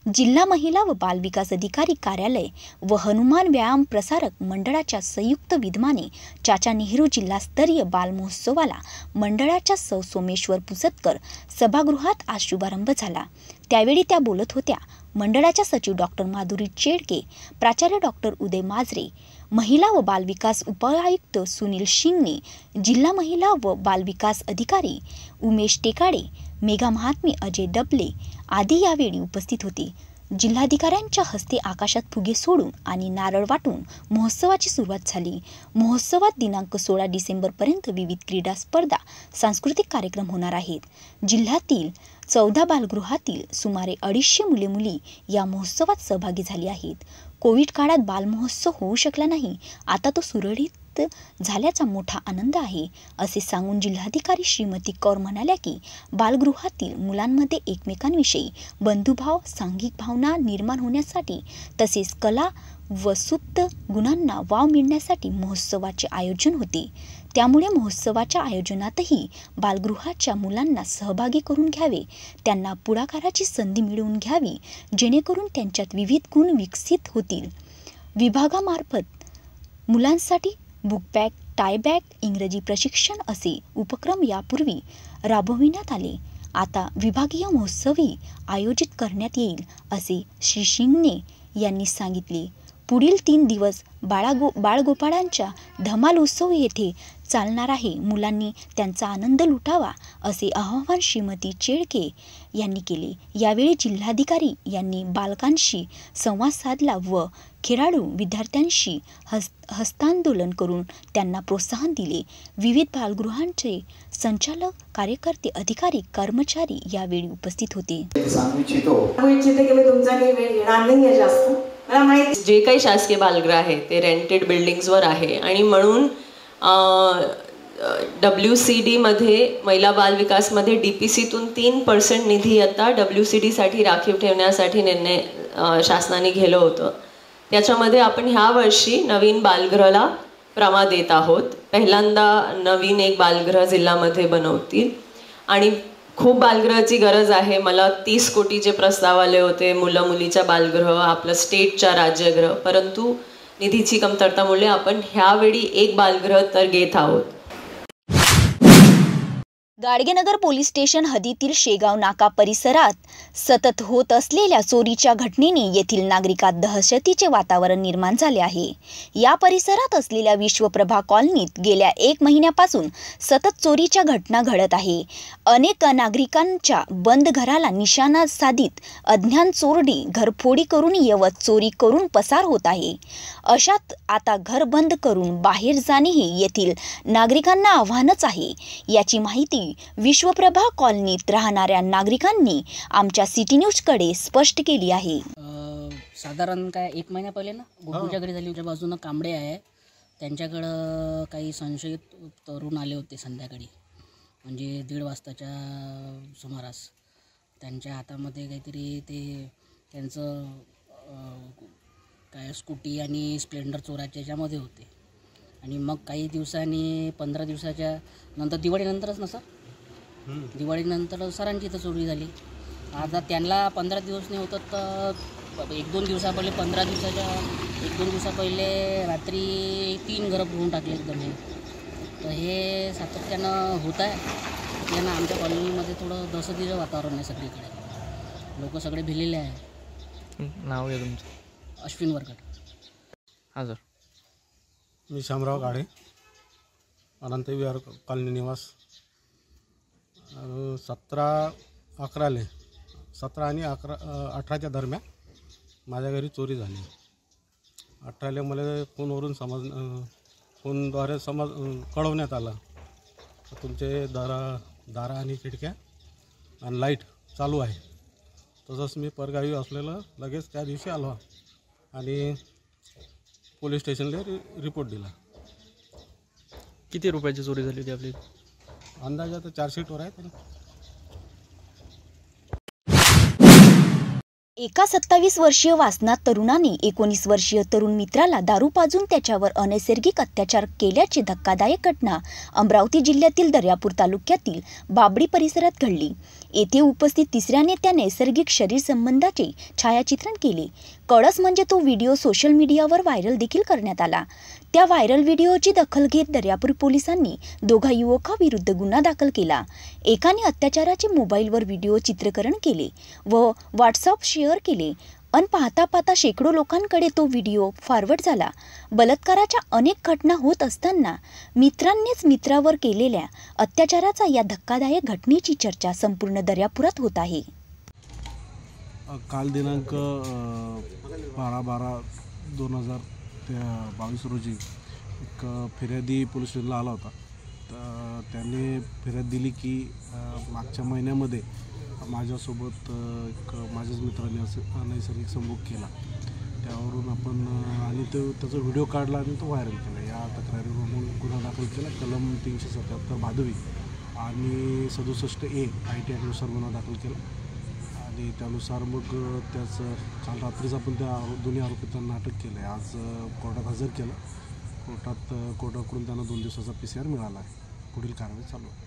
जिल्हा महिला व बाल विकास अधिकारी कार्यालय व हनुमान व्यायाम प्रसारक मंडळाच्या संयुक्त विद्यमाने चाचा नेहरू जिल्हास्तरीय बाल महोत्सवाला मंडळाच्या सौ सोमेश्वर पुसतकर सभागृहात आज शुभारंभ झाला। त्यावेळी त्या बोलत होत्या। मंडळाच्या सचिव डॉक्टर माधुरी चेडके, प्राचार्य डॉक्टर उदय माजरे, महिला व बाल विकास उपायुक्त सुनील शिंगणे, जिल्हा महिला व बाल विकास अधिकारी उमेश टेकाडे, मेघा महात्मे, अजय डबले आदी यावेळी उपस्थित होते। जिल्हाधिकाऱ्यांच्या हस्ते आकाशात फुगे सोडून आणि नारळ वाटून महोत्सवाची सुरुवात झाली। महोत्सवात दिनांक 16 डिसेंबरपर्यंत विविध क्रीडा स्पर्धा, सांस्कृतिक कार्यक्रम होणार आहेत। जिल्ह्यातील 14 बालगृहातील सुमारे 250 मुले-मुली या महोत्सवात सहभागी झाली आहेत। कोविड काळात बाल महोत्सव होऊ शकला नाही, आता तो सुरळीत झाल्याचा मोठा आनंद आहे, असे सांगून जिल्हाधिकारी श्रीमती कौर म्हणाल्या की बालगृहातील मुलांमध्ये एकमेकांविषयी बंधुभाव, सांघिक भावना निर्माण होण्यासाठी तसेच कला व सुप्त गुणांना वाव मिळण्यासाठी महोत्सवाचे आयोजन होते। त्यामुळे महोत्सवाच्या आयोजनातही बालगृहाच्या मुलांना सहभागी करून घ्यावे, त्यांना पुढाकाराची संधी मिळवून घ्यावी, जेणेकरून त्यांच्यात विविध गुण विकसित होतील। विभागामार्फत मुलांसाठी बुक बॅग, टाय बॅग, इंग्रजी प्रशिक्षण असे उपक्रम यापूर्वी राबविण्यात आले। आता विभागीय महोत्सवही आयोजित करण्यात येईल, असे श्री शिंगणे यांनी सांगितले। पुढील 3 दिवस बाळगोपाळांच्या धमाल उत्सव येथे चालणार आहे। मुलांनी त्यांचा आनंद लुटावा, असे आवाहन श्रीमती चेडके यांनी केले। यावेळी जिल्हाधिकारी यांनी बालकांशी संवाद साधला व खेळाडू विद्यार्थ्यांशी हस्तांदोलन करून त्यांना प्रोत्साहन दिले। विविध बालगृहांचे संचालक, कार्यकर्ते, अधिकारी, कर्मचारी यावेळी उपस्थित होते। मला माहिती जे काही शासकीय बालगृह आहे ते रेंटेड बिल्डिंग्सवर आहे आणि म्हणून WCD मध्ये महिला बाल विकासमध्ये DPCतून 3% निधी आता WCDसाठी राखीव ठेवण्यासाठी निर्णय शासनाने घेतलं होतं। त्याच्यामध्ये आपण ह्या वर्षी नवीन बालगृहाला प्रमा देत आहोत। पहिल्यांदा नवीन एक बालगृह जिल्ह्यामध्ये बनवतील आणि खूप बालगृहाची गरज आहे। मला 30 कोटीचे प्रस्ताव आले होते मुलं मुलीच्या बालगृह, आपलं स्टेटच्या राज्यगृह, परंतु निधीची कमतरतामुळे आपण ह्यावेळी एक बालगृह तर घेत आहोत। गाडगेनगर पोलीस स्टेशन हद्दीतील शेगाव नाका परिसरात सतत होत असलेल्या चोरीच्या घटनेने येथील नागरिकात दहशतीचे वातावरण निर्माण झाले आहे. या परिसरात असलेल्या विश्वप्रभा कॉलनीत गेल्या 1 महिन्यापासून सतत चोरीच्या घटना घडत आहे. अनेक नागरिकांच्या बंद घराला निशाणा साधित अज्ञात चोरटे घरफोडी करून यवत चोरी करून पसार होत आहे. अशात आता घर बंद करून बाहेर जाणेही येथील नागरिकांना आव्हानच आहे. याची माहिती विश्वप्रभा कॉलनीत राहणाऱ्या नागरिकांनी आमच्या सिटी न्यूजकडे स्पष्ट केली आहे. साधारण काय 1 महिना पहिले ना गोकुळच्या घरी झाली. बाजूनं कांबडे आहे, त्यांच्याकडं काही संशयित तरुण आले होते संध्याकाळी, म्हणजे 1:30 वाजताच्या सुमारास. त्यांच्या हातामध्ये काहीतरी ते त्यांचं काय स्कूटी आणि स्प्लेंडर चोराच्या याच्यामध्ये होते. आणि मग काही दिवसांनी 15 दिवसाच्या नंतर दिवाळीनंतरच ना सर, दिवाळीनंतर सरांची इथं चोरी झाली. आता त्यांना 15 दिवस नाही होतं तर 1-2 दिवसा पहिले 15 दिवसाच्या 1-2 दिवसा पहिले रात्री 3 घरं फोडून टाकले एकदम. हे तर हे सातत्यानं होत आहे. त्यांना आमच्या कॉलनीमध्ये थोडं दहशतीचं वातावरण आहे. सगळीकडे लोक सगळे भिलेले आहे. नाव आहे तुमचं? अश्विन वरकट. हां सर. मी शामराव गाडे, अनंत विहार कॉलनी निवास. 17/11 17 आणि 18च्या दरम्यान माझ्या घरी चोरी झाली. 18 मला फोनवरून फोनद्वारे कळवण्यात आलं तुमचे दारा आणि खिडक्या आणि लाईट चालू आहे. तसंच मी परगावी असलेलं लगेच त्या दिवशी आलो आणि पोलीस स्टेशनला रिपोर्ट दिला. किती रुपयाची चोरी झाली होती आपली? अंदाजा तर 4 शीटवर आहे. एका 27 वर्षीय वासनात तरुणाने 19 वर्षीय तरुण मित्राला दारू पाजून त्याच्यावर अनैसर्गिक अत्याचार केल्याची धक्कादायक घटना अमरावती जिल्ह्यातील दर्यापूर तालुक्यातील बाबडी परिसरात घडली. येथे उपस्थित तिसऱ्याने त्या नैसर्गिक शरीर संबंधाचे छायाचित्रण केले. कळस म्हणजे तो व्हिडिओ सोशल मीडियावर व्हायरल देखील करण्यात आला. त्या व्हायरल व्हिडिओची दखल घेत दर्यापूर पोलिसांनी दोघा युवकाविरुद्ध गुन्हा दाखल केला. एकाने अत्याचाराचे मोबाईलवर व्हिडिओ चित्रीकरण केले व व्हॉट्सअप शेअर केले अन पाहता शेकडो लोकांकडे तो व्हिडिओ फॉरवर्ड झाला. बलात्काराच्या अनेक घटना होत असताना मित्रांनीच मित्रावर केलेल्या अत्याचाराचा या धक्कादायक घटनेची चर्चा संपूर्ण दर्यापुरात होत आहे. काल दिनांक 12/12/2022 रोजी एक फिर्यादी पोलीस स्टेशनला आला होता. तर त्यांनी फिर्याद दिली की मागच्या महिन्यामध्ये माझ्यासोबत एक माझ्याच मित्राने नैसर्गिक संभोग केला. त्यावरून आपण आणि त्याचा व्हिडिओ काढला आणि तो व्हायरल केला. या तक्रारीवरून गुन्हा दाखल केला. कलम 377 भादवी आणि 67A IT ॲक्टनुसार गुन्हा दाखल केला. आणि त्यानुसार मग त्याचं काल रात्रीच आपण त्या दोन्ही आरोपितांना अटक केलं आहे. आज कोर्टात हजर केलं. कोर्टाकडून त्यांना 2 दिवसाचा PCR मिळाला आहे. पुढील कारवाई चालू आहे.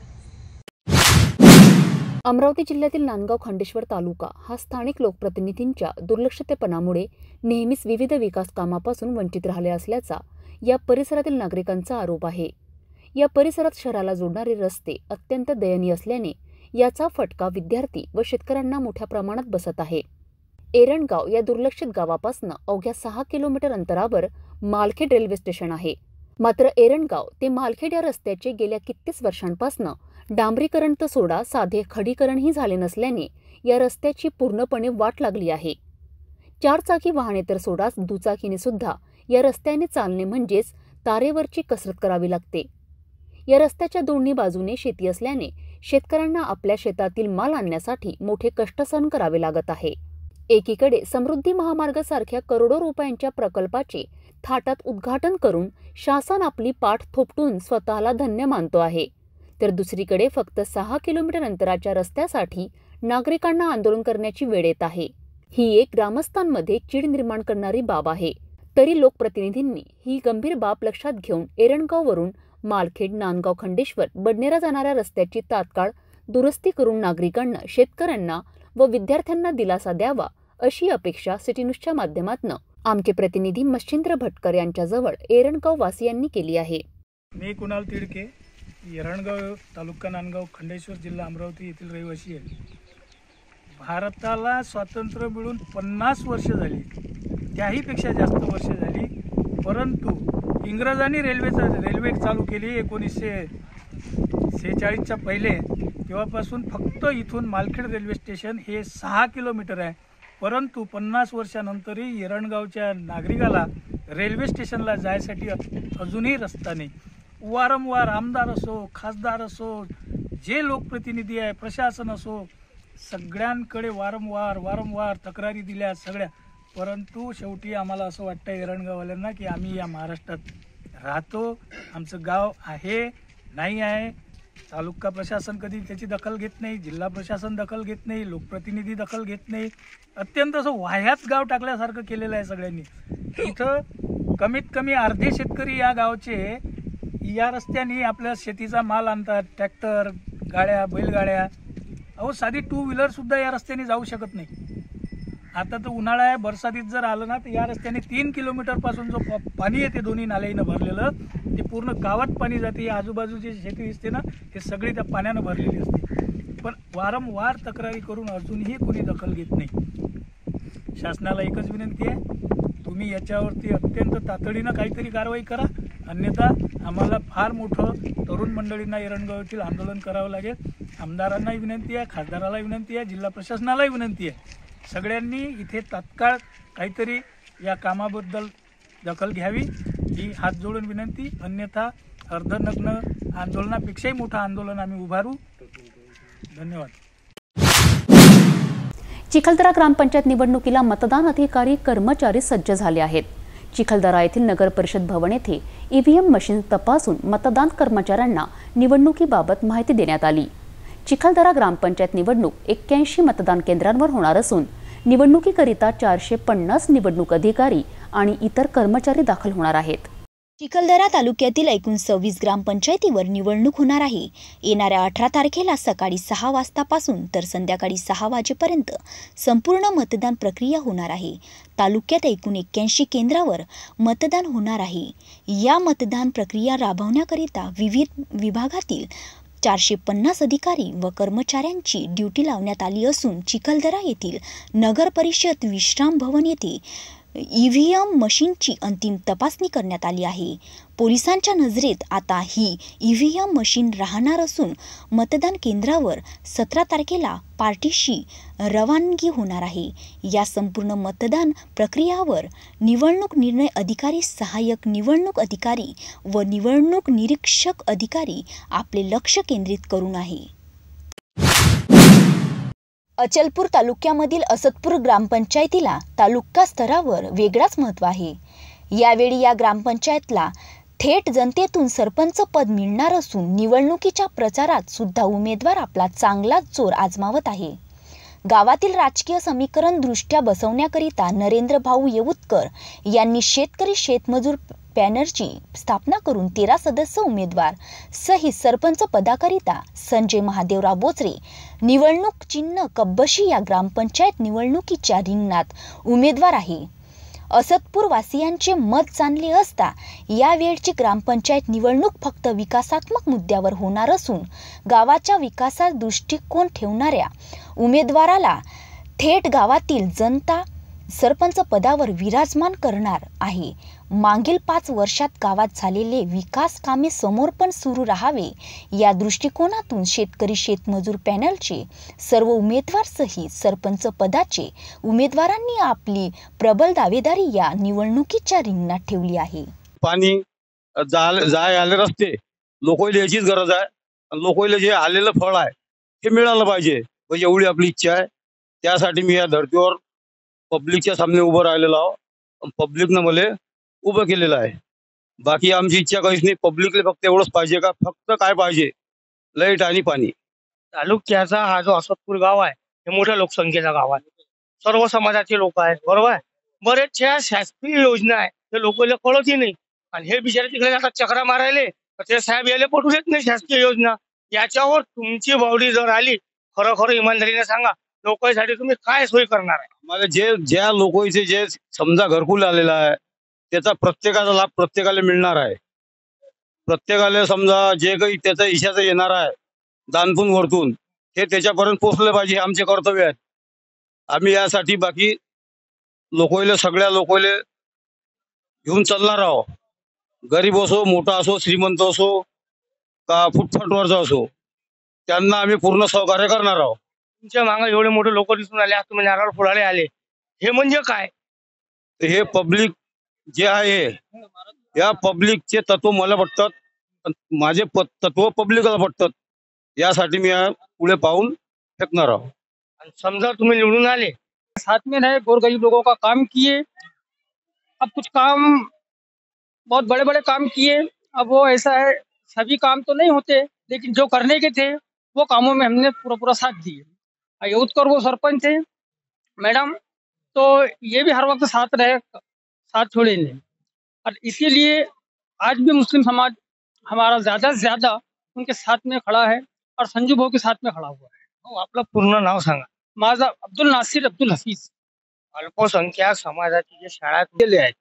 अमरावती जिल्ह्यातील नांदगाव खंडेश्वर तालुका हा स्थानिक लोकप्रतिनिधींच्या दुर्लक्षितपणामुळे नेहमीच विविध विकास कामापासून वंचित राहिले असल्याचा या परिसरातील नागरिकांचा आरोप आहे. या परिसरात शहराला जोडणारे रस्ते अत्यंत दयनीय असल्याने याचा फटका विद्यार्थी व शेतकऱ्यांना मोठ्या प्रमाणात बसत आहे. एरणगाव या दुर्लक्षित गावापासून अवघ्या 6 किलोमीटर अंतरावर मालखेड रेल्वे स्टेशन आहे. मात्र एरणगाव ते मालखेड या रस्त्याचे गेल्या कित्येक वर्षांपासून डांबरीकरण तर सोडा साधे खडीकरणही झाले नसल्याने या रस्त्याची पूर्णपणे वाट लागली आहे. 4 चाकी वाहने तर सोडाच दुचाकीने सुद्धा या रस्त्याने चालणे म्हणजेच तारेवरची कसरत करावी लागते. या रस्त्याच्या दोन्ही बाजूने शेती असल्याने शेतकऱ्यांना आपल्या शेतातील माल आणण्यासाठी मोठे कष्ट सहन करावे लागत आहे. एकीकडे समृद्धी महामार्ग सारख्या करोडो रुपयांच्या प्रकल्पाचे थाटात उद्घाटन करून शासन आपली पाठ थोपटून स्वतःला धन्य मानतो आहे, तर दुसरीकडे फक्त 6 किलोमीटर अंतराच्या रस्त्यासाठी नागरिकांना आंदोलन करण्याची वेळ येत आहे. ही एक ग्रामस्थांमध्ये चीड निर्माण करणारी बाब आहे. तरी लोकप्रतिनिधींनी ही गंभीर बाब लक्षात घेऊन एरणगाववरून मालखेड, नांदगाव, खंडेश्वर, बडनेरा जाणाऱ्या रस्त्याची तात्काळ दुरुस्ती करून नागरिकांना, शेतकऱ्यांना व विद्यार्थ्यांना दिलासा द्यावा अशी अपेक्षा सिटी न्यूजच्या माध्यमातून आमचे प्रतिनिधी मच्छिंद्र भटकर यांच्याजवळ एरणगाव वासियांनी केली आहे. मी कुणाल तिडके, येरणगाव तालुका नांदगाव खंडेश्वर जिल्हा अमरावती येथील रहिवासी आहे. भारताला स्वातंत्र्य मिळून 50 वर्ष झाली, त्याहीपेक्षा जास्त वर्ष झाली, परंतु इंग्रजांनी रेल्वे चालू केली 1946च्या पहिले. तेव्हापासून फक्त इथून मालखेड रेल्वे स्टेशन हे 6 किलोमीटर आहे. परंतु 50 वर्षानंतरही येरणगावच्या नागरिकाला रेल्वे स्टेशनला जायसाठी अजूनही रस्ता नाही. वारंवार आमदार असो, खासदार असो, जे लोकप्रतिनिधी आहे, प्रशासन असो, सगळ्यांकडे वारंवार तक्रारी दिल्या सगळ्या. परंतु शेवटी आम्हाला असं वाटतं येरणगाववाल्यांना की आम्ही या महाराष्ट्रात राहतो, आमचं गाव आहे नाही आहे. तालुका प्रशासन कधी त्याची दखल घेत नाही, जिल्हा प्रशासन दखल घेत नाही, लोकप्रतिनिधी दखल घेत नाही. अत्यंत असं वाह्याच गाव टाकल्यासारखं केलेलं आहे सगळ्यांनी. इथं कमीत कमी अर्धे शेतकरी या गावचे या रस्त्याने आपल्या शेतीचा माल आणतात, ट्रॅक्टर, गाड्या, बैलगाड्या. अहो साधी 2 व्हीलरसुद्धा या रस्त्याने जाऊ शकत नाही. आता तर उन्हाळा आहे, बरसातीत जर आलं ना तर या रस्त्याने 3 किलोमीटरपासून जो पाणी येते दोन्ही नाल्यानं भरलेलं, ते पूर्ण गावात पाणी जाते. या आजूबाजूची शेती दिसते ना, ते सगळी त्या पाण्यानं भरलेली असते. पण वारंवार तक्रारी करून अजूनही कोणी दखल घेत नाही. शासनाला एकच विनंती आहे, तुम्ही याच्यावरती अत्यंत तातडीनं काहीतरी कारवाई करा, अन्यथा आम्हाला फार मोठं तरुण मंडळींना येरणगावातील आंदोलन करावं लागेल. आमदारांनाही विनंती आहे, खासदारालाही विनंती आहे, जिल्हा प्रशासनालाही विनंती आहे, सगळ्यांनी इथे तात्काळ काहीतरी या कामाबद्दल दखल घ्यावी ही हात जोडून विनंती. अन्यथा अर्धनग्न आंदोलनापेक्षाही मोठं आंदोलन आम्ही उभारू. धन्यवाद. चिखलदरा ग्रामपंचायत निवडणुकीला मतदान अधिकारी कर्मचारी सज्ज झाले आहेत. चिखलदरा येथील नगर परिषद भवन येथे ईव्हीएम मशीन तपासून मतदान कर्मचाऱ्यांना निवडणुकीबाबत माहिती देण्यात आली. चिखलदरा ग्रामपंचायत निवडणूक 81 मतदान केंद्रांवर होणार असून निवडणुकीकरिता 450 निवडणूक अधिकारी आणि इतर कर्मचारी दाखल होणार आहेत. चिखलदरा तालुक्यातील एकूण 26 ग्रामपंचायतीवर निवडणूक होणार आहे. येणाऱ्या 18 तारखेला सकाळी 6 वाजतापासून तर संध्याकाळी 6 वाजेपर्यंत संपूर्ण मतदान प्रक्रिया होणार आहे. तालुक्यात एकूण 81 केंद्रावर मतदान होणार आहे. या मतदान प्रक्रिया राबवण्याकरिता विविध विभागातील 450 अधिकारी व कर्मचाऱ्यांची ड्युटी लावण्यात आली असून चिखलदरा येथील नगर परिषद विश्राम भवन येथे ईव्हीएम मशीनची अंतिम तपासणी करण्यात आली आहे. पोलिसांच्या नजरेत आता ही ईव्हीएम मशीन राहणार असून मतदान केंद्रावर 17 तारखेला पार्टीशी रवानगी होणार आहे. या संपूर्ण मतदान प्रक्रियावर निवडणूक निर्णय अधिकारी, सहाय्यक निवडणूक अधिकारी व निवडणूक निरीक्षक अधिकारी आपले लक्ष केंद्रित करून आहे. अचलपूर तालुक्यामधील असदपूर ग्रामपंचायतीला तालुका स्तरावर वेगळाच महत्त्व आहे. यावेळी या ग्रामपंचायतला थेट जनतेतून सरपंच पद मिळणार असून निवडणुकीच्या प्रचारात सुद्धा उमेदवार आपला चांगलाच जोर आजमावत आहे. गावातील राजकीय समीकरण दृष्ट्या बसवण्याकरिता नरेंद्र भाऊ येऊतकर यांनी शेतकरी शेतमजूर पॅनलची स्थापना करून 13 सदस्य उमेदवार सहित सरपंच पदाकरिता संजय महादेवराव बोचरे निवडणूक चिन्ह कब्बशी या ग्रामपंचायत निवडणुकीच्या रिंगणात उमेदवार आहे. असदपूर वासियांचे मत जाणले असता यावेळची ग्रामपंचायत निवडणूक फक्त विकासात्मक मुद्द्यावर होणार असून गावाच्या विकासात दृष्टिकोन ठेवणाऱ्या उमेदवाराला थेट गावातील जनता सरपंच पदावर विराजमान करणार आहे. मागील 5 वर्षात गावात झालेले विकास कामे समोर पण सुरू राहावे या दृष्टिकोनातून शेतकरी शेतमजूर पॅनलचे सर्व उमेदवार सहित सरपंच पदाचे उमेदवारांनी आपली प्रबल दावेदारी या निवडणुकीच्या रिंगणात ठेवली आहे. पाणी जाय आले रस्ते लोकांना याचीच गरज आहे. लोकांना जे आलेलं फळ आहे हे मिळालं पाहिजे, एवढी आपली इच्छा आहे. त्यासाठी मी या धर्तीवर पब्लिकच्या सामने उभं राहिलेलो आहो. पब्लिकनं मला उभं केलेलं आहे. बाकी आमची इच्छा काहीच नाही. पब्लिकला फक्त एवढंच पाहिजे का, फक्त काय पाहिजे, लाईट आणि पाणी. तालुक्याचा हा जो असदपूर गाव आहे हे मोठ्या लोकसंख्येचा गाव आहे. सर्व समाजाचे लोक आहेत, बरोबर आहे. बरेचशा शासकीय योजना आहे ते लोकांना कळतही नाही आणि हे बिचारे तिकडे आता चक्रा मारायले तर ते साहेब यायला पटू देत नाही शासकीय योजना. याच्यावर तुमची बावडी जर आली, खरं इमानदारीने सांगा लोकांसाठी तुम्ही काय सोय करणार आहे? मला ज्या लोकांचे जे समजा घरकुल आलेला आहे त्याचा प्रत्येकाचा लाभ प्रत्येकाला मिळणार आहे. प्रत्येकाला समजा जे काही त्याचा इशाचं येणार आहे दानपून वरतून हे त्याच्यापर्यंत पोहोचले पाहिजे, हे आमचे कर्तव्य आहेत. आम्ही यासाठी बाकी सगळ्या लोकांना घेऊन चालणार आहोत. गरीब असो, मोठा असो, श्रीमंत असो का फुटफाटवरचा असो, त्यांना आम्ही पूर्ण सहकार्य करणार आहोत. तुमच्या मागे एवढे मोठे लोक दिसून आले, आज तुम्ही नारळ फोडायला आले, हे म्हणजे काय? हे पब्लिक जे आहे, या पब्लिकचे तत्व मला पटतात, माझे तत्व पब्लिकला पटतात. यासाठी मी पुढे पाहून फेकणार आहोत. समझा तुम्हें निवडून आले, साथ में रहे, गौर गरीब लोगों का काम किए. अब कुछ काम बहुत बड़े बड़े काम किए. अब वो ऐसा है, सभी काम तो नहीं होते, लेकिन जो करने के थे वो कामों में हमने पूरा साथ दिए. यूथकर वो सरपंच थे मैडम, तो ये भी हर वक्त साथ रहे, साथ छोड़े नहीं. और इसीलिए आज भी मुस्लिम समाज हमारा ज्यादा से ज्यादा उनके साथ में खड़ा है और संजू भाऊ के साथ में खड़ा हुआ है. आपलं पूर्ण नाव सांगा. माझा अब्दुल नासिर अब्दुल हफीज. अल्पसंख्याक समाजाची जे शाळा केले आहेत,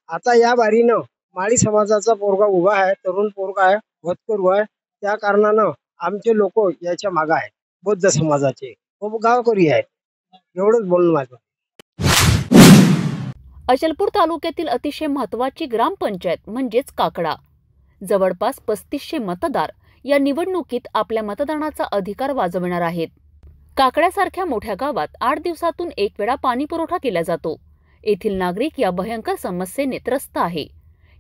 आता या बारीनं माळी समाजाचा पोरगा उभा आहे, तरुण पोरगा आहे, होतकरू आहे. त्या कारणानं आमचे लोक याच्या मागे आहेत, बौद्ध समाजाचे गावकरी आहेत. एवढंच बोलणं माझं. अचलपूर तालुक्यातील अतिशय महत्त्वाची ग्रामपंचायत म्हणजेच काकडा. जवळपास 3500 मतदार या निवडणुकीत आपल्या मतदानाचा अधिकार वाजविणार आहेत. काकड्यासारख्या मोठ्या गावात 8 दिवसातून एक वेळा पाणी पुरवठा केला जातो. येथील नागरिक या भयंकर समस्येने त्रस्त आहे.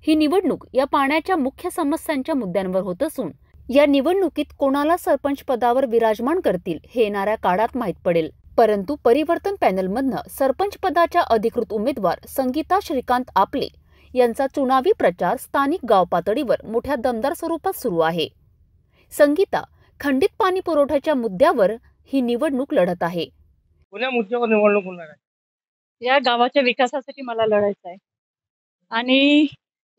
ही निवडणूक या पाण्याच्या मुख्य समस्यांच्या मुद्द्यांवर होत असून या निवडणुकीत कोणाला सरपंच पदावर विराजमान करतील हे येणाऱ्या काळात माहीत पडेल. परंतु परिवर्तन पॅनलमधनं सरपंच पदाच्या अधिकृत उमेदवार संगीता श्रीकांत आपले यांचा चुनावी प्रचार स्थानिक गाव पातळीवर मोठ्या दमदार स्वरूपात सुरू आहे. संगीता खंडित पाणी पुरवठ्याच्या मुद्द्यावर ही निवडणूक लढत आहे. कोण्या मुद्द्यावर निवडणूक होणार आहे? या गावाच्या विकासासाठी मला लढायचं आहे. आणि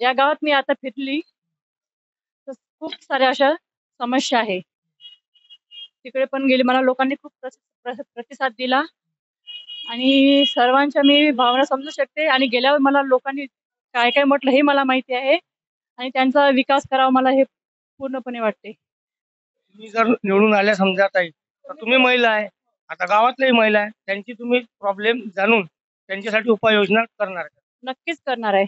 या गावात मी आता फिरली तर खूप साऱ्या अशा समस्या आहे. तिकडे पण गेली, मला लोकांनी खूप प्रतिसाद दिला आणि सर्वांच्या मी भावना समजू शकते. आणि गेल्यावर मला लोकांनी काय काय म्हटलं हे मला माहिती आहे आणि त्यांचा विकास करावा मला हे पूर्णपणे वाटते. तुम्ही जर निवडून आल्या समजा ताई, तर तुम्ही महिला आहे, आता गावातल्याही महिला आहे, त्यांची तुम्ही प्रॉब्लेम जाणून त्यांच्यासाठी उपाययोजना करणार का? नक्कीच करणार आहे.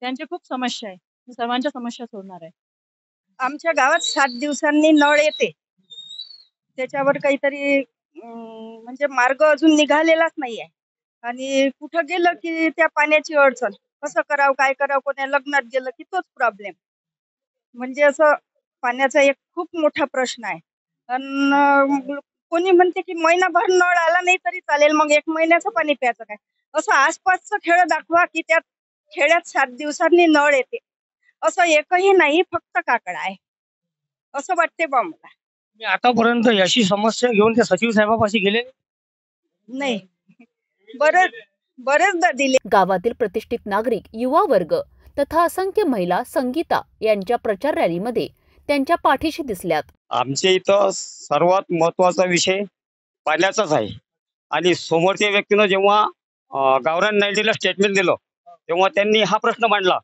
त्यांची खूप समस्या आहे, मी सर्वांच्या समस्या सोडणार आहे. आमच्या गावात 7 दिवसांनी नळ येते, त्याच्यावर काहीतरी म्हणजे मार्ग अजून निघालेलाच नाही आहे. आणि कुठं गेलं की त्या पाण्याची अडचण, कसं करावं काय करावं, कोण्या लग्नात गेलं की तोच प्रॉब्लेम. म्हणजे असं पाण्याचा एक खूप मोठा प्रश्न आहे. आणि कोणी म्हणते की महिनाभर नळ आला नाही तरी चालेल, मग 1 महिन्याचं पाणी प्यायचं काय. असं आसपासचं खेळ दाखवा की त्या खेड्यात 7 दिवसांनी नळ येते. असं एकही नाही, फक्त काकडा आहे असं वाटते बा मला. मी आतापर्यंत याची समस्या घेऊन त्या सचिव साहेबापाशी गेले नाही, बरेचदा दिले. गावातील प्रतिष्ठित नागरिक, युवा वर्ग तथा असंख्य महिला संगीता यांच्या प्रचार रॅलीमध्ये त्यांच्या पाठीशी दिसल्यात. आमच्या इथं सर्वात महत्वाचा विषय पाण्याचाच आहे. आणि समोरच्या व्यक्तीनं जेव्हा गावरान 90ला स्टेटमेंट दिलं तेव्हा त्यांनी हा प्रश्न मांडला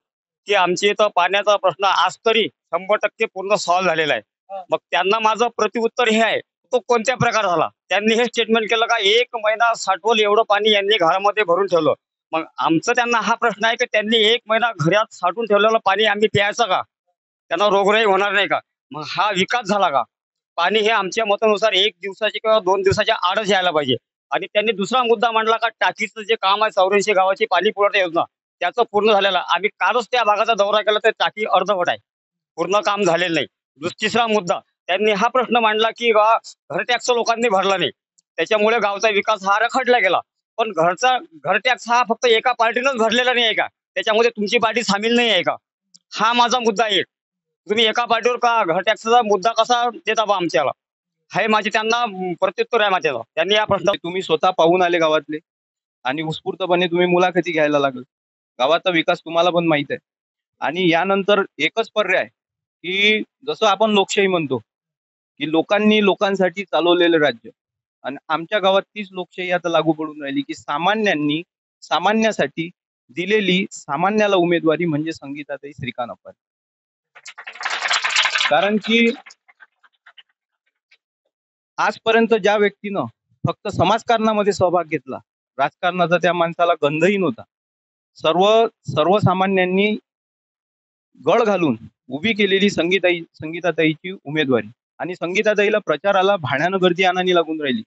की आमच्या इथं पाण्याचा प्रश्न आज तरी 100% पूर्ण सॉल्व्ह झालेला आहे. मग त्यांना माझं प्रत्युत्तर हे आहे, तो कोणत्या प्रकार झाला. त्यांनी हे स्टेटमेंट केलं का 1 महिना साठवल एवढं पाणी यांनी घरामध्ये भरून ठेवलं. मग आमचं त्यांना हा प्रश्न आहे की त्यांनी 1 महिना घरात साठवून ठेवलेलं पाणी आम्ही प्यायचं का? त्यांना रोगराई होणार नाही का? मग हा विकास झाला का? पाणी हे आमच्या मतानुसार 1 दिवसाचे किंवा 2 दिवसाच्या आडच यायला पाहिजे. आणि त्यांनी दुसरा मुद्दा मांडला का टाकीचं जे काम आहे 84 गावाची पाणी पुरवठा योजना त्याचं पूर्ण झालेलं. आम्ही कालच त्या भागाचा दौरा केला तर टाकी अर्धवट आहे, पूर्ण काम झालेलं नाही. तिसरा मुद्दा त्यांनी हा प्रश्न मांडला की घर टॅक्स लोकांनी भरला नाही, त्याच्यामुळे गावचा विकास हा रखडला गेला. पण घर टॅक्स हा फक्त एका पार्टीनंच भरलेला नाही आहे का? त्याच्यामध्ये तुमची पार्टी सामील नाही आहे का? हा माझा मुद्दा आहे. तुम्ही एका पार्टीवर का घर टॅक्सचा मुद्दा कसा देता बा आमच्याला? हे माझे त्यांना प्रत्युत्तर आहे माझ्याला. त्यांनी या प्रश्न तुम्ही स्वतः पाहून आले गावातले आणि उत्स्फूर्तपणे तुम्ही मुलाखती घ्यायला लागले. गावाचा विकास तुम्हाला पण माहित आहे. आणि यानंतर एकच पर्याय की जसं आपण लोकशाही म्हणतो की लोकांनी लोकांसाठी चालवलेलं राज्य, आणि आमच्या गावात तीच लोकशाही आता लागू पडून राहिली की सामान्यांनी सामान्यासाठी दिलेली सामान्याला उमेदवारी म्हणजे संगीताताई श्रीकांत अप्पाले. कारण की आजपर्यंत ज्या व्यक्तीनं फक्त समाजकारणामध्ये सहभाग घेतला, राजकारणाचा त्या माणसाला गंधही नव्हता. सर्वसामान्यांनी गळ घालून उभी केलेली संगीताताईची उमेदवारी, आणि संगीताताईला प्रचाराला भाड्यानं गर्दी आणानी लागून राहिली,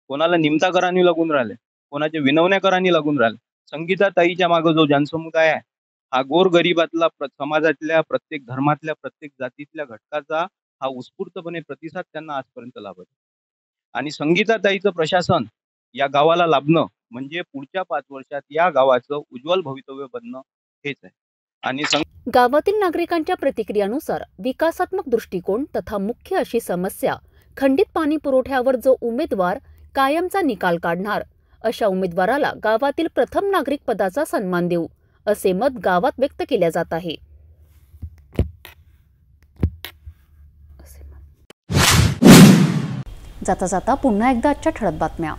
कोणाला निमता करानी लागून राहिले, कोणाचे विनवण्या करानी लागून राहिले. संगीताताईच्या मागे जो जनसमुदाय आहे, हा गोरगरिबातला समाजातल्या प्रत्येक धर्मातल्या प्रत्येक जातीतल्या घटकाचा हा उत्स्फूर्तपणे प्रतिसाद त्यांना आजपर्यंत लाभत. आणि संगीताताईचं प्रशासन या गावाला लाभणं म्हणजे पुढच्या 5 वर्षात या गावाचं उज्ज्वल भवितव्य बनणं हेच आहे. आणि गावातील नागरिकांच्या प्रतिक्रियानुसार विकासात्मक दृष्टिकोन तथा मुख्य अशी समस्या खंडित पाणी पुरवठ्यावर जो उमेदवार कायमचा निकाल काढणार अशा उमेदवाराला गावातील प्रथम नागरिक पदाचा सन्मान देऊ असे मत गावात व्यक्त केले जात आहे. जाता जाता पुन्हा एकदा आजच्या ठळक बातम्या.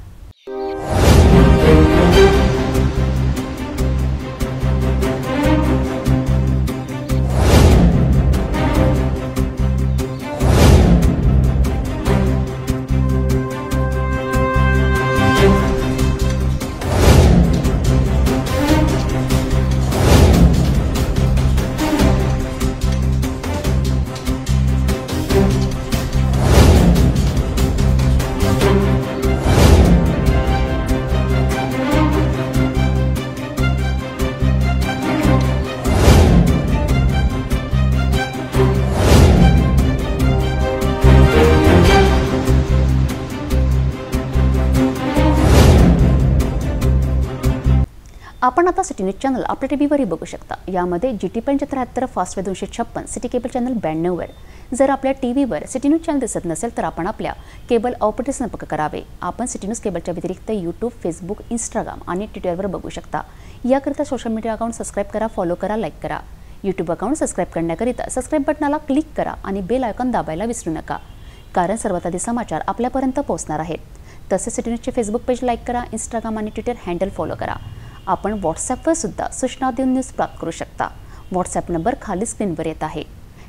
आपण आता सिटी न्यूज चॅनल आपल्या टीव्हीवरही बघू शकता. यामध्ये GT 75 Fastway 256 city cable channel 92 वर. जर आपल्या टीव्हीवर सिटी न्यूज चॅनल दिसत नसेल तर आपण आपल्या केबल ऑपरेटर संपर्क करावे. आपण सिटी न्यूज केबलच्या व्यतिरिक्त यूट्यूब, फेसबुक, इंस्टाग्राम आणि ट्विटरवर बघू शकता. याकरिता सोशल मीडिया अकाउंट सबस्क्राईब करा, फॉलो करा, लाईक करा. यूट्यूब अकाउंट सबस्क्राईब करण्याकरिता सबस्क्राईब बटनाला क्लिक करा आणि बेल आयकॉन दाबायला विसरू नका, कारण सर्वात आधी समाचार आपल्यापर्यंत पोहोचणार आहेत. तसेच सिटी न्यूजचे फेसबुक पेज लाईक करा, इंस्टाग्राम आणि ट्विटर हँडल फॉलो करा. आपण व्हॉट्सॲपवर सुद्धा सूचना देऊन न्यूज प्राप्त करू शकता. व्हॉट्सॲप नंबर खाली स्क्रीनवर येत आहे.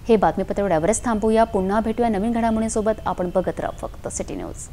हे बातमीपत्र एवढ्यावरच थांबूया. पुन्हा भेटूया नवीन घडामोडींसोबत. आपण बघत राहा फक्त सिटी न्यूज.